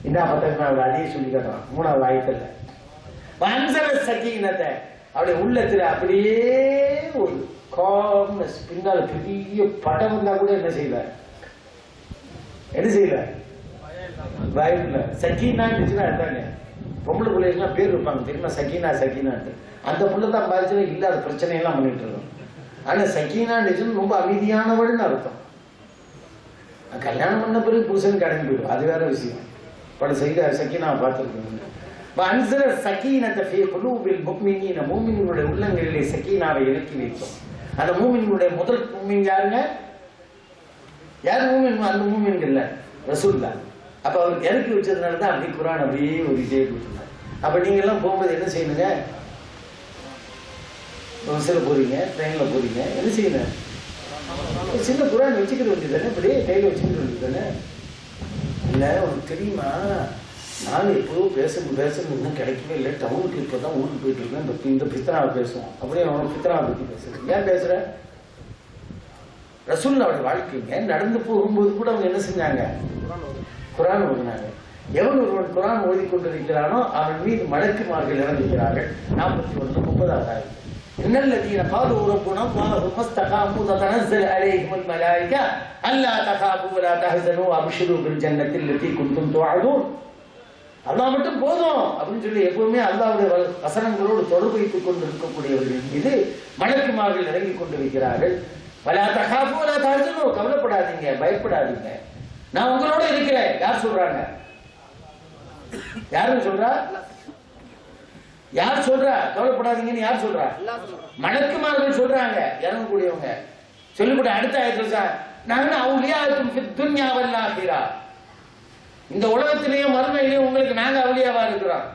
إنا فتحنا العزيز சொல்லிக்கறான். மூணாவது ஆயத்துல وأنزل السكينة அவருடைய உள்ளத்துல அப்படியே ஒரு காம்னஸ். பின்னால பெரிய படம் வந்தா கூட என்ன செய்யல? பயம் இல்லை. சக்கீனான்னு அதாங்க. பொம்பளை பிள்ளைகள்லாம் பேர் வைப்பாங்க தெரியுமா? சக்கீனான்ட்டு. அந்த பிள்ளை தான் பாதிச்சுன்னா இல்லாத பிரச்சனையெல்லாம் பண்ணிட்டு இருக்கோம். ஆனா சக்கீனான்னு ரொம்ப அமைதியானவள்னு அர்த்தம். கல்யாணம் பண்ண பிறகு புருஷனுக்கு அடங்கி போயிடும், அது வேற விஷயம். பல சக்கீனா பார்த்துருக்கோம். அன்சர சக்கீனத்தை ஃபீ குலூபில் முஃமினீன, மூமின்களுடைய உள்ளங்களிலே சக்கீனாவை இறக்கி வைத்தோம். அந்த மூமின்களுடைய முதல் மூமின் யாருங்க? யார் மூமின்? அந்த மூமின்கள்ல ரசூல்லா. அப்ப அவர் இறக்கி வச்சதுனால தான் அப்படி குரான் அப்படியே ஓடிட்டே போட்டுருந்தார். அப்ப நீங்க எல்லாம் போகும்போது என்ன செய்யணுங்க? பஸ்ஸில் போறீங்க, ட்ரெயின்ல போறீங்க, என்ன செய்யணும்? சின்ன குரான் வச்சுக்கிட்டு வேண்டியதானே, இப்படியே கையில வச்சுக்கிட்டு வேண்டியதானே. இல்லை உனக்கு தெரியுமா, நான் எப்போதோ பேசணும் இன்னும் கிடைக்கவே இல்லை. டவுனுக்கு இப்போ தான் ஊருக்கு போயிட்டு இருக்கேன். இந்த பித்தனாவை பேசுவோம். அப்படியே அவனுக்கு பித்தனாவை பற்றி பேசுறேன். ஏன் பேசுற? ரசூலுல்லாஹ்வுடைய வாழ்க்கைங்க நடந்து போகும்போது கூட அவங்க என்ன செஞ்சாங்க? குரான் ஓதினாங்க. எவன் ஒருவன் குரான் ஓதிக்கொண்டிருக்கிறானோ அவன் மீது மலக்குமார்கள் இறங்குகிறார்கள். 41 30வது ஆயத்து. இன்னல்லதீன காலூ ரப்புனா அல்லாஹு மஸ்தகாமு ததனஸ்ஸல் அலைஹிமுல் மலாயிகா அல்லா தகாஃபு வலா தஹ்சனு வஅப்ஷிரு பில் ஜன்னத்தில் லத்தி குன்தும் துஅதூன். அல்லாஹ் மட்டும் போதும் அப்படின்னு சொல்லி எப்பவுமே அல்லாஹ்வுடைய வசனங்களோடு தொடர்பு வைத்துக் கொண்டிருக்கக்கூடியவர்கள் மீது மலக்குமார்கள் இறங்கிக் கொண்டிருக்கிறார்கள். வலா தகாஃபு வலா தஹ்சனு, கவலைப்படாதீங்க, பயப்படாதீங்க, நான் உங்களோட இருக்கிறேன். யார் சொல்றாங்க? யாருன்னு சொல்றா? யார் சொல்றா கவலைப்படாதீங்கன்னு? யார் சொல்றா? மலக்குமார்கள் சொல்றாங்க, இறங்கக்கூடியவங்க. சொல்லிவிட்டு அடுத்த ஆயத்துல நாங்க அவுலியாக்கும் ஃபித் துன்யா வல் ஆகிரா, இந்த உலகத்திலேயும் மறுமையிலேயும் உங்களுக்கு நாங்க அவுலியாவா இருக்கிறோம்.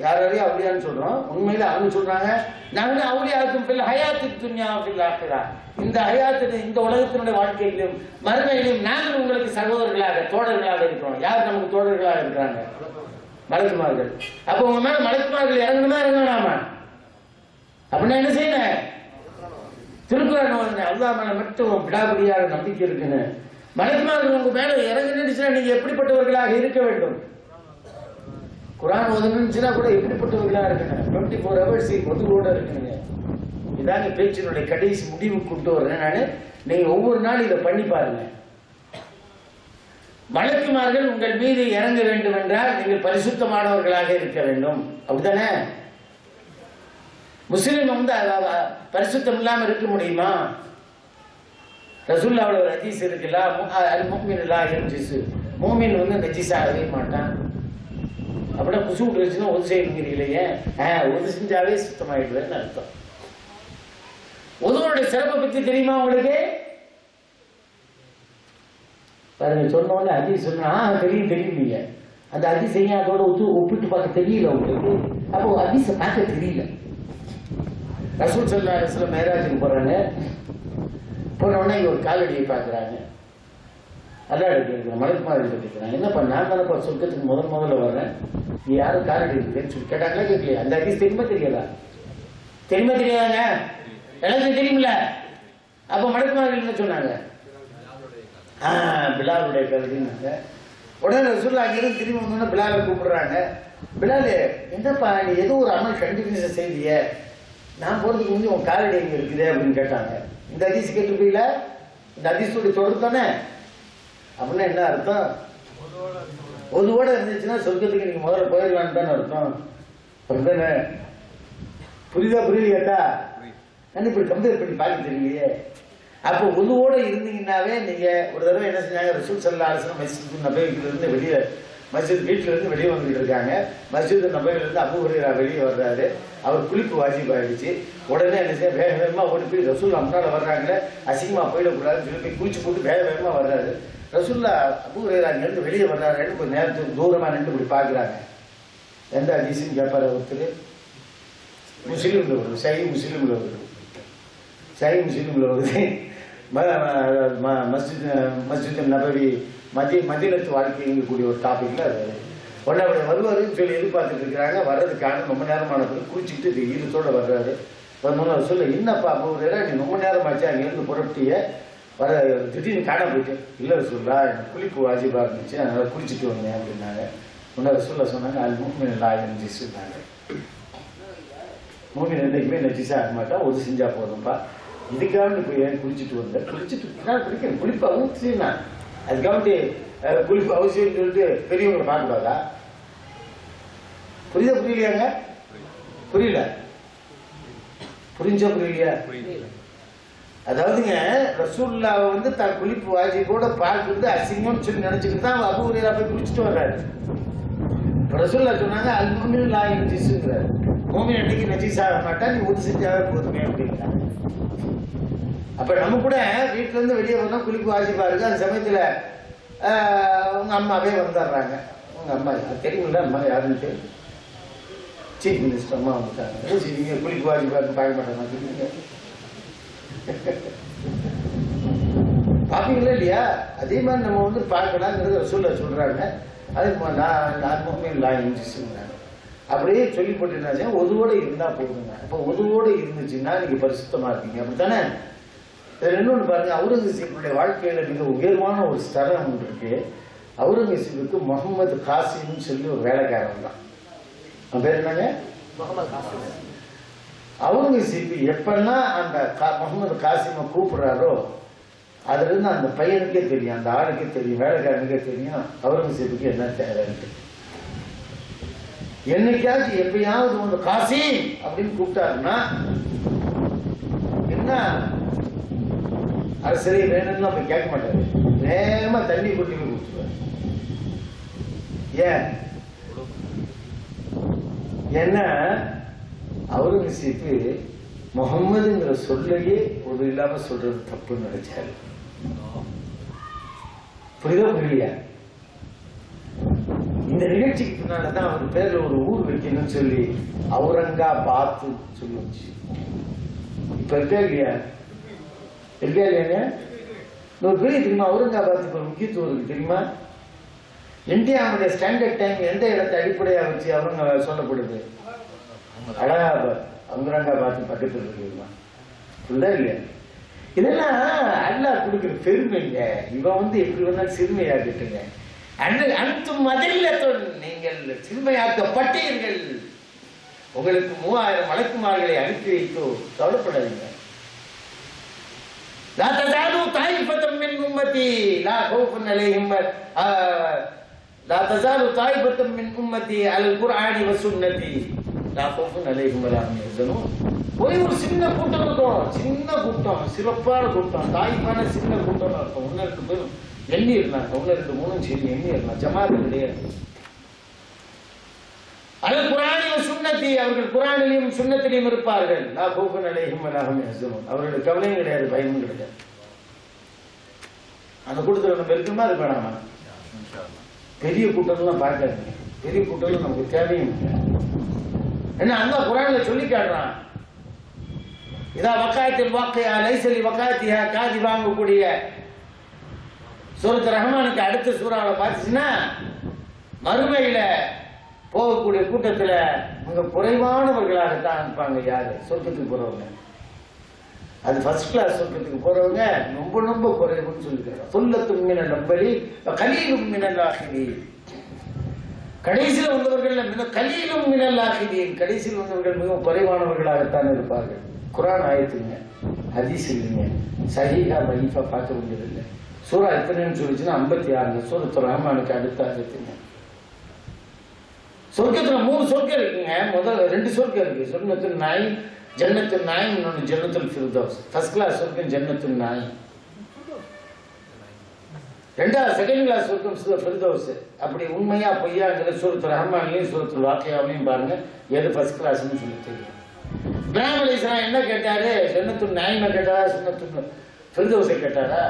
யாரையும் அவுலியான்னு சொல்றோம், உண்மையில அவங்க சொல்றாங்க நாங்க அவுலியாக்கும் ஃபில் ஹயாத்தித் துன்யா ஃபில் ஆகிரா, இந்த ஹயாத்தின் இந்த உலகத்தினுடைய வாழ்க்கையிலும் மறுமையிலும் நாங்கள் உங்களுக்கு சகோதரர்களாக தோழர்களாக இருக்கிறோம். யார் நமக்கு தோழர்களாக இருக்கிறாங்க? மலக்குமார்கள். அப்ப உங்க மேல மலக்குமார்கள் இறங்கணுமா இறங்கணுமா? அப்படின்னா என்ன செய்யணும்? திருக்குறான் ஓதுங்க. அல்லாஹ் மேல மட்டும் விடாபடியாக நம்பிக்கை இருக்குன்னு. மலக்குமார்கள் உங்க மேல இறங்குனுச்சுன்னா நீங்க எப்படிப்பட்டவர்களாக இருக்க வேண்டும்? குரான் ஓதுனுச்சுன்னா கூட எப்படிப்பட்டவர்களாக இருக்கணும்? 24 hours ஒதுவோட இருக்கணுங்க. இதாங்க பேச்சினுடைய கடைசி முடிவு கொண்டு வரேன் நானு. நீங்க ஒவ்வொரு நாள் இதை பண்ணி பாருங்க. மலக்குமார்கள் உங்கள் மீது இறங்க வேண்டும் என்றால் நீங்கள் பரிசுத்தமானவர்களாக இருக்க வேண்டும். அப்படித்தானே? முஸ்லிம் பரிசுத்தம் இல்லாம இருக்க முடியுமா? ரசூலுல்லாஹ்வுடைய ஒரு ஹதீஸ் இருக்குல்ல, அல் முஃமின் லா யன்ஜிஸ், மூமின் நஜீஸ் ஆகவே மாட்டான். அப்படின்னா குசு விட்டுருச்சுன்னா ஒது செய்யுங்கிறீங்களே, ஒது செஞ்சாவே சுத்தமாயிடுவேன்னு அர்த்தம். ஒதுவனுடைய சிறப்பை பற்றி தெரியுமா உங்களுக்கு? பாருங்க, சொன்ன உடனே ஹதீஸ் சொன்னா தெரியும் நீங்க அந்த ஹதீஸையும் அதோட ஒப்பிட்டு பார்க்க தெரியல உங்களுக்கு. அப்போ ஹதீஸை பார்க்க தெரியல. ரசூல் ஸல்லல்லாஹு அலைஹி வஸல்லம் மேராஜுக்கு போறாங்க. போன உடனே இங்க ஒரு காலடியை பார்க்குறாங்க. அல்லாஹ் கேட்குறேன், மலக்குமார்கள் கேட்குறாங்க, என்னப்பா நான் தானப்பா சொர்க்கத்துக்கு முதல்ல வர்றேன், நீ யாரும் காலடி இருக்குன்னு சொல்லி கேட்டாங்களா? கேட்கலையா? அந்த ஹதீஸ் தெரியுமா தெரியாதா? தெரியுமா தெரியாதாங்க? எல்லாத்தையும் தெரியுமில்ல. அப்போ மலக்குமார்கள் என்ன சொன்னாங்க? பிலாலுடைய கவிதைன்னாங்க. உடனே ரசூலுல்லாஹ் அங்கிருந்து திரும்பி வந்தோன்னா பிலாலை கூப்பிடுறாங்க. பிலாலு, என்னப்பா நீ ஏதோ ஒரு அமல் கண்டினியூஸாக செய்திய, நான் போகிறதுக்கு முன்னாடி உன் காலடி எங்கே இருக்குது அப்படின்னு கேட்டாங்க. இந்த ஹதீஸ் கேட்டுருப்பீங்களா? இந்த ஹதீஸோட தொடர் தானே. அப்படின்னா என்ன அர்த்தம்? ஒதுவோட இருந்துச்சுன்னா சொர்க்கத்துக்கு நீங்க முதல்ல போயிடலான்னு தானே அர்த்தம். அப்படிதானே? புரியுதா புரியலையாட்டா? நான் இப்படி கம்பேர் பண்ணி பார்க்க தெரியலையே. அப்போ ஒதுவோட இருந்தீங்கன்னாவே நீங்க ஒரு தடவை என்ன செஞ்சாங்க, ரசூல் ஸல்லல்லாஹு அலைஹி வஸல்லம் மஸ்ஜித் நபவியில இருந்து வெளியே, மஸ்ஜித் வீட்டில இருந்து வெளியே வந்துட்டு இருக்காங்க. மஸ்ஜித் நபவியில இருந்து அபூ ஹுரைரா வெளியே வர்றாரு. அவர் குளிப்பு வாஜிப் ஆயிடுச்சு. உடனே என்ன செய்ய, வேக வேகமா ஓடி போய் ரசூல் முன்னால வர்றாங்களே, அசிங்கமா போயிடக்கூடாதுன்னு சொல்லி போய் குளிச்சு போட்டு வேக வேகமா வர்றாரு. ரசூல்லா அபூ ஹுரைரா இருந்து வெளியே வர்றாருன்னு கொஞ்சம் நேரத்துக்கு தூரமா நின்று இப்படி பாக்குறாங்க. எந்த ஹதீஸ்னு கேட்பாரு ஒருத்தர். முஸ்லீம்ல வருது, சஹீஹ் முஸ்லீம்ல வருது, சஹீஹ் முஸ்லீம்ல வருது. மஸ்ஜித் நபவி மதீனத்து வாழ்க்கைங்க கூடிய ஒரு டாபிக்ல அது உடனே அப்படி வருவாருன்னு சொல்லி எதிர்பார்த்துட்டு இருக்கிறாங்க. வர்றதுக்கான ரொம்ப நேரமான பிறகு குளிச்சுக்கிட்டு ஈரத்தோட வர்றாரு. வந்தோன்னு சொல்ல, என்னப்பா அபூ ஹுரைரா நீ ரொம்ப நேரமாச்சு அங்கேருந்து புறப்பட்டிய, வர திடீர்னு காண போயிட்டு. இல்லை ரசூல்லா எனக்கு குளிப்பு வாஜிபா இருந்துச்சு, அதனால குளிச்சுட்டு வந்தேன் அப்படின்னாங்க. உடனே ரசூல்லா சொன்னாங்க, அது மூமின் லா யன்ஜிஸ்னாங்க. மூமின் என்றைக்குமே நஜிஸா ஆக மாட்டா, ஒரு செஞ்சா போதும்பா. இதுக்காக போய் ஏன் குளிச்சுட்டு வந்தேன், குளிச்சுட்டு நான் குளிக்கிறேன், குளிப்பு அவசியம் தான், அதுக்காக குளிப்பு அவசியம் சொல்லிட்டு பெரியவங்களை பார்க்கக்கூடாதா? புரியுதா புரியலையாங்க? புரியல? புரிஞ்சா புரியலையா? அதாவதுங்க ரசூலுல்லாஹ் வந்து தான் குளிப்பு வாஜிபோட பார்க்கறது அசிங்கம்னு சொல்லி நினைச்சுக்கிட்டு தான் அபூ ஹுரைரா போய் குளிச்சுட்டு வர்றாரு. ரசூலுல்லாஹ் சொன்னாங்க, அல் முஃமின் லா யன்ஜிஸ்ங்கிறார். மூமின் அன்னைக்கு நஜீஸ் ஆக மாட்டா, நீ ஒரு செஞ்சாவே போதுமே அப்படிங்கிறாங்க. அப்ப நம்ம கூட வீட்டுல இருந்து வெளியே வந்தா குளிப்பு வாஜிபா இருக்கு. அந்த சமயத்துல உங்க அம்மாவே வந்துடுறாங்க. உங்க அம்மா தெரியுமில்ல அம்மா யாருன்ட்டு? சீஃப் மினிஸ்டர் அம்மா வந்துட்டாங்க. நீங்க குளிப்பு வாஜிபா பார்க்க மாட்டாங்க பாப்பீங்களா இல்லையா? அதே மாதிரி நம்ம வந்து பார்க்கலாங்கிறது ரசூலுல்லாஹ் சொல்றாங்க. அதுக்கு நான் மூமின் லா யன்ஜிஸ்ங்கிறாங்க. அப்படியே சொல்லி போட்டுனாச்சா ஒதுவோட இருந்தா போதுங்க. அப்போ ஒதுவோட இருந்துச்சுன்னா நீங்க பரிசுத்தமா இருக்கீங்க, அப்படித்தானே? இன்னொன்று பாருங்க, அவுரங்கசீப்புடைய வாழ்க்கையில மிக உயர்வான ஒரு ஸ்தலம் ஒன்று இருக்கு. அவுரங்கசீப்புக்கு முகமது காசிம்னு சொல்லி ஒரு வேலைக்காரன் தான். அவன் பேர் என்னங்க? முகமது காசிம். அவுரங்கசீப் எப்பெல்லாம் அந்த முகமது காசிமை கூப்பிடுறாரோ அதுல இருந்து அந்த பையனுக்கே தெரியும், அந்த ஆளுக்கே தெரியும், வேலைக்காரனுக்கே தெரியும் அவுரங்கசீப்புக்கு என்ன தேவைன்னு. என்னைக்காச்சும் எப்பயாவது ஒன்று காசிம் அப்படின்னு கூப்பிட்டாருன்னா என்ன அரசரே வேணும்னு போய் கேட்க மாட்டாரு, வேகமா தண்ணி கொட்டி போய் கொடுத்துருவாரு. ஏன்? ஏன்னா அவுரங்கசீப்பு முகம்மதுங்கிற சொல்லையே ஒரு இல்லாம சொல்றது தப்புன்னு நினைச்சாரு. புரியுதா புரியலையா? இந்த நிகழ்ச்சிக்கு பின்னால்தான் அவர் பேர்ல ஒரு ஊர் வைக்கணும்னு சொல்லி அவுரங்காபாத் சொல்லி வச்சு. இப்ப இருக்கா இல்லையா? இருக்கா இல்லையாங்க? ஒரு பெரிய தெரியுமா அவுரங்காபாத்துக்கு ஒரு முக்கியத்துவம் இருக்கு தெரியுமா? இந்தியாவுடைய ஸ்டாண்டர்ட் டைம் எந்த இடத்தை அடிப்படையா வச்சு அவங்க சொல்லப்படுது? அலகாபாத், அவுரங்காபாத் பக்கத்தில் இருக்குமா? புரியுதா இல்லையா? இதெல்லாம் அல்லாஹ் கொடுக்குற பெருமைங்க. இவன் வந்து எப்படி வந்தாலும் சிறுமையாக்கிட்டுங்க. அனைத்தும் மதில்லத்துன், நீங்கள் சிறுமையாக்கப்பட்டீர்கள். உங்களுக்கு 3000 மலக்குமார்களை அனுப்பி வைத்தோ, கவலைப்படாதீங்க. லா தஸாலு தாயிஃபத்தும் மின் உம்மத்தி லா கௌஃபுன் அலைஹிம் லா தஸாலு தாயிஃபத்தும் மின் உம்மத்தி அல் குர்ஆனி வ சுன்னதி லா கௌஃபுன் அலைஹிம் வ லா ஹும் யஹ்சனூன். ஒரு சின்ன கூட்டம் இருக்கும், சின்ன கூட்டம், சிறப்பான கூட்டம், தாயிஃபான சின்ன கூட்டம் இருக்கும். 1-2 பேர் எண்ணி இருந்தாங்க, 1-2-3 சரி எண்ணி இருந்தாங்க, ஜமாத் கிடையாது. அல் குர்ஆனி வ சுன்னதி, அவர்கள் குர்ஆனிலும் சுன்னத்திலும் இருப்பார்கள். லா கௌஃபுன் அலைஹிம் வ லா ஹும் யஹ்சனூன், அவர்களுக்கு கவலையும் கிடையாது, பயமும் கிடையாது. அந்த கூட்டத்தில் நம்ம இருக்குமா இருக்க வேணாமா? பெரிய கூட்டம்லாம் பார்க்காதீங்க, பெரிய கூட்டம் நமக்கு தேவையும் இல்லை. என்ன அல்லாஹ் குர்ஆன்ல சொல்லி காட்டுறான், இதா வகாயத்தில் வாக்கையா லைசலி வகாயத்தியா காதி வாங்கக்கூடிய சூரத் ரஹ்மானுக்கு அடுத்த சூறாவை பார்த்துச்சுன்னா மறுமையில போகக்கூடிய கூட்டத்துல மிக குறைவானவர்களாகத்தான் இருப்பாங்க. யாரு சொர்க்கத்துக்கு போறவங்க? அது ஃபர்ஸ்ட் கிளாஸ் சொர்க்கத்துக்கு போறவங்க ரொம்ப ரொம்ப குறைவுன்னு சொல்லிக்கிறாங்க. சொல்லத்தும் மினல் அவ்வலி கலீலும் மினல் ஆகிரீன். கடைசியில் வந்தவர்கள் மிக கலீலும் மினல் ஆகிரீன். கடைசியில் வந்தவர்கள் மிகவும் குறைவானவர்களாகத்தான் இருப்பார்கள். குர்ஆன் ஆயத்துங்க, ஹதீஸ் இல்லைங்க, சஹீஹா பைஃபா பார்க்க வேண்டியதில்லை. சூரா எத்தனைன்னு சொல்லிச்சுன்னா 56. சூரத்துல் ரஹ்மானுக்கு அடுத்த ஆயத்துங்க. சொர்க்கத்துல 3 சொர்க்கம் இருக்குங்க. முதல்ல 2 சொர்க்கம் இருக்கு. சொர்க்கத்துல் நாயிம், ஜன்னத்துல் நாயிம், இன்னொன்று ஜன்னத்துல் ஃபிர்தௌஸ். ஃபர்ஸ்ட் கிளாஸ் சொர்க்கம் ஜன்னத்துல் நாயிம். ரெண்டாவது செகண்ட் கிளாஸ் சொர்க்கம் ஃபிர்தௌஸ். அப்படி உண்மையா பொய்யாங்கிற சூரத்துல் ரஹ்மான்லயும் சூரத்துல் வாக்கியாவிலையும் பாருங்க எது ஃபர்ஸ்ட் கிளாஸ்ன்னு சொல்லி தெரியும். இப்ராஹிம் அலைஹிஸ்ஸலாம் என்ன கேட்டாரு? ஜன்னத்துல் நாயிமை கேட்டாரா, ஜன்னத்துல் ஃபிர்தௌஸை கேட்டாரா?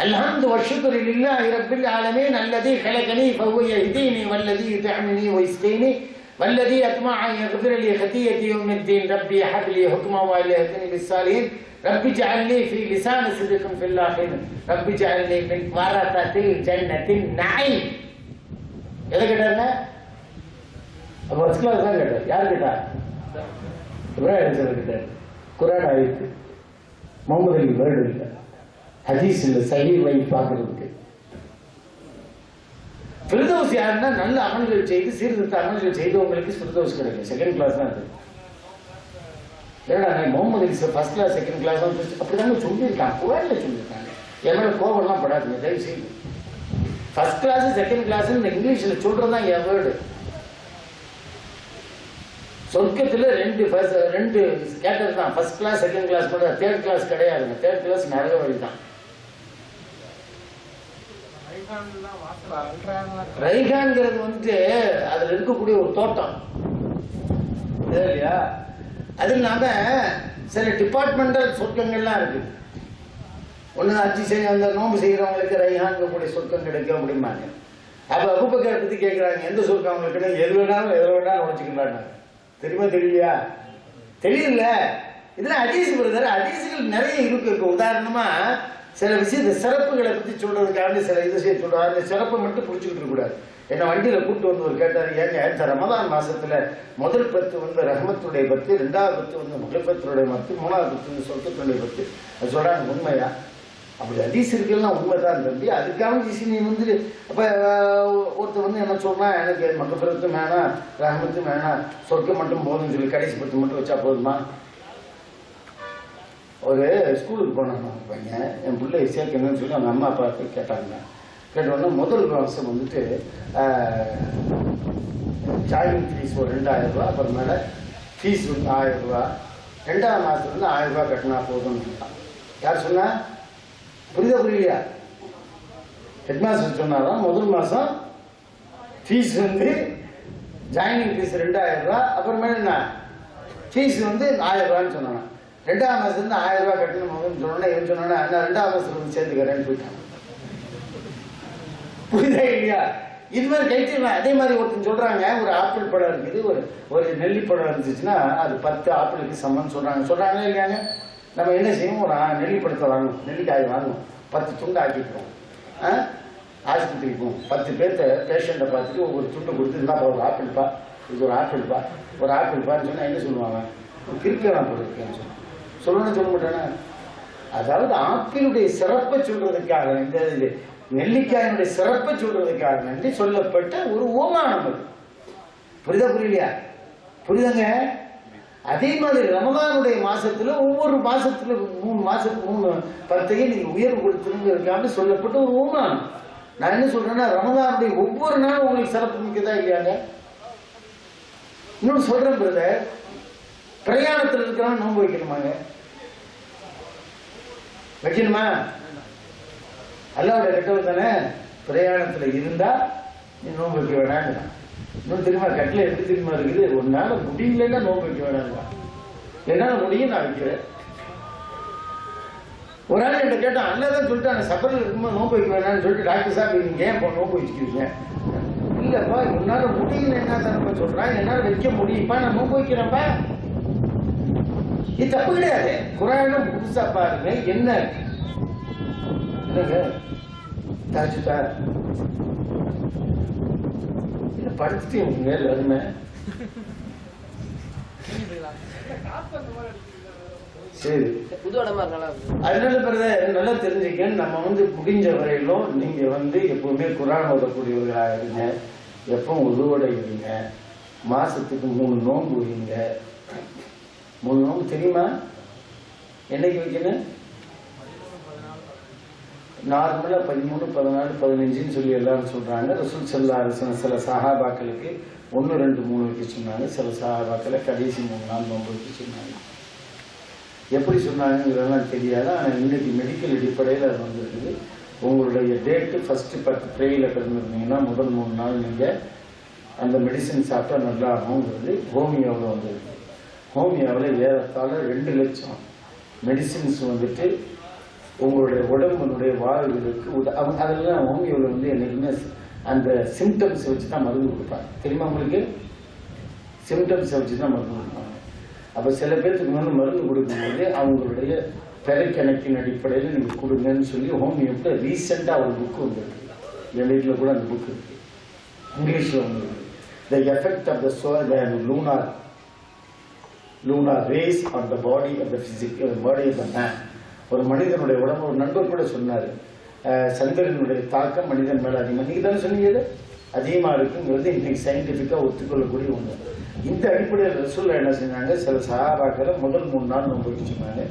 الحمد والشكر لله رب العالمين الذي خلقني فهو يهديني والذي يطعمني ويسقيني والذي أطمع أن يغفر لي خطيئتي يوم الدين ربي هب لي حكما وألحقني بالصالحين ربي اجعلني في لسان صدق في الآخرين ربي اجعلني من ورثة جنة النعيم. எதை கேட்டாருங்க? அப்போ ஃபர்ஸ்ட் கிளாஸ் தான் கேட்டார். யார் கேட்டா? இப்ராஹிம் கேட்டார். குர்ஆன் ஆயத்து, முகமது அலி வேர்டு இல்லை, ஹதீஸ் இல்லை, சஹீஹ் வை பார்க்கறதுக்கு. ஃபிர்தௌஸ் யாருன்னா நல்ல அமல்கள் செய்து சீர்திருத்த அமல்கள் செய்தவங்களுக்கு ஃபிர்தௌஸ் கிடைக்கும். செகண்ட் கிளாஸ் தான் அது. ஏன்னா முகமது அலி ஃபர்ஸ்ட் கிளாஸ் செகண்ட் கிளாஸ் தான் அப்படிதாங்க சொல்லியிருக்காங்க. குர்ஆன்ல சொல்லியிருக்காங்க. என்னோட கோபம்லாம் படாதுங்க தயவு செய்து. ஃபர்ஸ்ட் கிளாஸ் செகண்ட் கிளாஸ் இங்கிலீஷ்ல சொல்றதுதான் என் வேர்டு. சொர்க்கத்தில் 2 கேட்டர் தான். ஃபர்ஸ்ட் கிளாஸ் செகண்ட் கிளாஸ் கூட, தேர்ட் கிளாஸ் கிடையாதுங்க. தேர்ட் கிளாஸ் நரக வழி தான். ரைகான்ங்கிறது வந்துட்டு அதுல இருக்கக்கூடிய ஒரு தோட்டம் இல்லையா? அது இல்லாம சில டிபார்ட்மெண்டல் சொர்க்கங்கள்லாம் இருக்கு. ஒண்ணு அச்சு செய்ய அந்த நோம்பு செய்யறவங்களுக்கு ரைஹான்கக்கூடிய சொர்க்கம் கிடைக்கும் அப்படிம்பாங்க. அப்ப அபூபக்கர் பத்தி கேட்கிறாங்க, எந்த சொர்க்கம் அவங்களுக்கு? எது வேணாலும் நுழைச்சிக்கிறாங்க. தெரியுமா தெரியலையா? தெரியல. இதுல ஹதீஸ் பிரதர், ஹதீஸ்கள் நிறைய இருக்கு. உதாரணமா சில விஷயத்த சிறப்புகளை பத்தி சொல்றதுக்காக சில விஷயம் சொல்றாரு. அந்த சிறப்பை மட்டும் பிடிச்சிக்கிட்டு இருக்க கூடாது. என்ன வண்டியில கூப்பிட்டு வந்து ஒரு கேட்டாரு, ஏங்க இந்த ரமதான் மாசத்துல முதல் 10 வந்து ரஹமத்துடைய 10, 2வது 10 வந்து முகப்பத்துடைய 10, 3வது 10 வந்து சொர்க்கத்துடைய 10. அது சொல்றாங்க உண்மையா? அப்படி ஹதீஸ் இருக்குன்னா உண்மைதான் தம்பி. அதுக்காக நீ வந்து அப்ப ஒருத்தர் வந்து என்ன சொல்றா, எனக்கு மகபரத்தும் வேணாம், ரஹமத்தும் வேணாம், சொர்க்கம் மட்டும் போதும்னு சொல்லி கடைசி 10 மட்டும் வச்சா போதுமா? ஒரு ஸ்கூலுக்கு போனாங்க பையன், என் பிள்ளை சேர்க்கணும்னு சொல்லி அவங்க அம்மா அப்பா கேட்டாங்க. கேட்டோடனே முதல் வருஷம் வந்துட்டு ஜாயினிங் ஃபீஸ் ஒரு 2000 ரூபா, அப்புறமேல ஃபீஸ் வந்து 1000 ரூபா, 2ஆம் மாதத்துல இருந்து 1000 ரூபா கட்டினா போதும்னு. யார் சொன்னா? புரியலையா? ஹெட்மாஸ்டர் சொன்னாதான் முதல் மாசம் ஃபீஸ் வந்து ஜாயினிங் ஃபீஸ் 2000 ரூபா, அப்புறமேல என்ன ஃபீஸ் வந்து 1000 ரூபான்னு சொன்னாங்க. 2ஆம் மாசத்துல இருந்து 1000 ரூபா கட்டணும் சொன்னோன்னா என்ன சொன்னா, 2ஆம் மாசத்துல வந்து சேர்ந்துக்கிறேன்னு போயிட்டாங்க. புரியுதா இல்லையா? இது மாதிரி கைத்திடலாம். அதே மாதிரி ஒருத்தன் சொல்றாங்க, ஒரு ஆப்பிள் பழம் இருக்குது, ஒரு நெல்லிப்பழம் இருந்துச்சுன்னா அது 10 ஆப்பிளுக்கு சமம்னு சொல்றாங்க இல்லையாங்க? நம்ம என்ன செய்வோம்? ஒரு நெல்லிப்பழத்தை வாங்கணும், நெல்லிக்காய் வாங்கணும், 10 துண்டு ஆக்கிக்கிறோம். ஆஸ்பத்திரிக்கு போவோம், 10 பேர்த்த பேஷண்ட்டை பார்த்துட்டு ஒவ்வொரு துண்டு கொடுத்து இருந்தா ஒரு ஆப்பிள்பா, இது ஒரு ஆப்பிள்பான்னு சொன்னா என்ன சொல்லுவாங்க? கிரிக்கலாம் போல இருக்கேன்னு சொல்லணும்னு சொல்ல மாட்டானே. அதாவது ஆப்பிளுடைய சிறப்பை சொல்றதுக்காக, இந்த நெல்லிக்காயினுடைய சிறப்பை சொல்றதுக்காக நன்றி சொல்லப்பட்ட ஒரு ஓமானம் அது. புரியலையா? புரியுதாங்க? அதே மாதிரி ரமதானுடைய மாசத்துல ஒவ்வொரு மாசத்துல 3 மாசத்துக்கு 3 10ஐயும் நீங்க உயர்வு கொடுத்துருங்க சொல்லப்பட்ட ஒரு ஓமானம். நான் என்ன சொல்றேன்னா, ரமதானுடைய ஒவ்வொரு நாளும் உங்களுக்கு சிறப்பு மிக்கதா இல்லையாங்க? இன்னொன்னு சொல்றேன் பிரதர், பிரயாணத்தில் இருக்கிறவங்க நோன்பு வைக்கணுமாங்க? வைக்கணுமா? அல்லாவுடைய கட்டளை தானே. பிரயாணத்துல இருந்தா நீ நோன்பு வைக்க வேணாங்க. இன்னும் தெரியுமா, கட்டில எப்படி தெரியுமா இருக்குது? ஒரு நாள் முடியலன்னா நோன்பு வைக்க வேணாங்க. என்னால முடியும், நான் வைக்கிறேன். ஒரு நாள் என்கிட்ட கேட்டான், அல்லாதான் சொல்லிட்டாங்க சபரில் இருக்கும்போது நோன்பு வைக்க வேணாம்னு சொல்லிட்டு, டாக்டர் சார் நீங்க ஏன் இப்போ நோன்பு வச்சுக்கிறீங்க? இல்லப்பா என்னால முடியல, என்ன தானப்பா சொல்றான், என்னால வைக்க முடியும்ப்பா, நான் நோன்பு வைக்கிறேன்ப்பா. இது தப்பு கிடையாது. குரானும் புதுசா பாருங்க. என்ன தரச்சுட்டா படுத்துட்டு இவங்க எல்லாருமே சரி. அதனால பிரதர் நல்லா தெரிஞ்சுக்க, நம்ம முடிஞ்ச வரையிலும் நீங்க எப்பவுமே குரான் ஓதக்கூடியவர்களாக இருங்க, எப்பவும் உருவடை இருங்க, மாசத்துக்கு 3 நோன்பு வைங்க. 3 நோன்பு தெரியுமா? என்னைக்கு வைக்கணும்? நார்மலா 13, 14, 15 சொல்லி எல்லாரும் சொல்றாங்க. ரசூல் ஸல்லல்லாஹு அலைஹி வஸல்லம் சில சஹாபாக்களுக்கு 1, 2, 3 வைக்க சொன்னாங்க. சில சஹாபாக்களை கடைசி 3 நாள் நோன்பு வைக்க சொன்னாங்க. எப்படி சொன்னாங்கிறதெல்லாம் தெரியாது. ஆனால் இன்னைக்கு மெடிக்கல் அடிப்படையில் அது வந்துருக்குது. உங்களுடைய டேட்டு ஃபஸ்ட்டு 10 ப்ரேயில் கிடந்துருந்தீங்கன்னா முதல் 3 நாள் நீங்கள் அந்த மெடிசன் சாப்பிட்டா நல்லா ஆகுங்கிறது ஹோமியோவில் வந்துருக்கு. ஹோமியோவில் ஏறத்தாழ 2 லட்சம் மெடிசின்ஸ் உங்களுடைய உடம்புனுடைய வாழ்வுகளுக்கு அதெல்லாம் ஹோமியோவில் என்னைக்குமே அந்த சிம்டம்ஸ் வச்சு தான் மருந்து கொடுப்பாங்க. தெரியுமா உங்களுக்கு? சிம்டம்ஸை வச்சு தான் மருந்து கொடுப்பாங்க. அப்போ சில பேருக்கு மருந்து கொடுக்கும்போது அவங்களுடைய பெருக்கணக்கின் அடிப்படையில் நீங்கள் கொடுங்கன்னு சொல்லி ஹோமியோக்கு ரீசெண்டாக ஒரு புக்கு வந்துருக்கு. என் வீட்டில் கூட அந்த புக்கு இருக்கு, இங்கிலீஷில் வந்துருக்கு. The effect of the sol lunar rays on the body of the physical body of the man. ஒரு மனிதனுடைய உடம்பு, ஒரு நண்பர் கூட சொன்னார், சந்திரனுடைய தாக்கம் மனிதன் மேலே அதிகமாக, நீங்கள் தானே சொன்னீங்க, அதிகமாக இருக்குங்கிறது இன்னைக்கு சயின்டிஃபிக்காக ஒத்துக்கொள்ளக்கூடிய ஒன்று. இந்த அடிப்படையில் ரசூல் என்ன செஞ்சாங்க, சில சஹாபாக்களை முதல் 3 நாள் நோன்பு வைக்க சொன்னாங்க,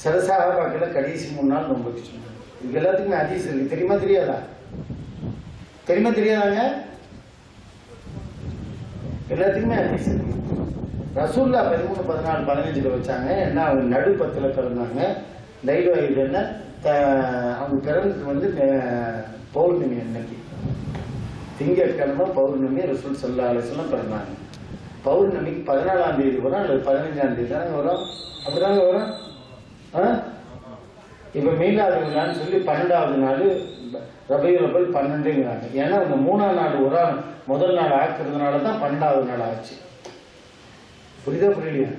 சில சஹாபாக்களை கடைசி 3 நாள் நோன்பு வைக்க சொன்னாங்க. இது எல்லாத்துக்குமே ஹதீஸ் இருக்கு. தெரியுமா தெரியாதா? தெரியுமா தெரியாதாங்க? எல்லாத்துக்குமே ஹதீஸ் இருக்கு. ரசூல்லா 13, 14, 15 வச்சாங்க. ஏன்னா அவங்க நடுப்பத்தில் பிறந்தாங்க. தைரியம் இது என்ன, அவங்க பிறந்தது பௌர்ணமி அன்னைக்கு, திங்கட்கிழமை பௌர்ணமி ரசூல் ஸல்லல்லாஹு அலைஹி வஸல்லம் பிறந்தாங்க. பௌர்ணமிக்கு 14ஆம் தேதி வரும் அல்லது 15ஆம் தேதி தானே வரும், அப்படிதாங்க வரும். இப்ப மீலாது விழான்னு சொல்லி 12வது நாள் ரபியுல் அவ்வல் 12ங்கிறாங்க. ஏன்னா இந்த 3ஆம் நாள் முதல் நாள் ஆக்குறதுனால தான் 12வது நாள் ஆச்சு. புரியுதா புரியலையா?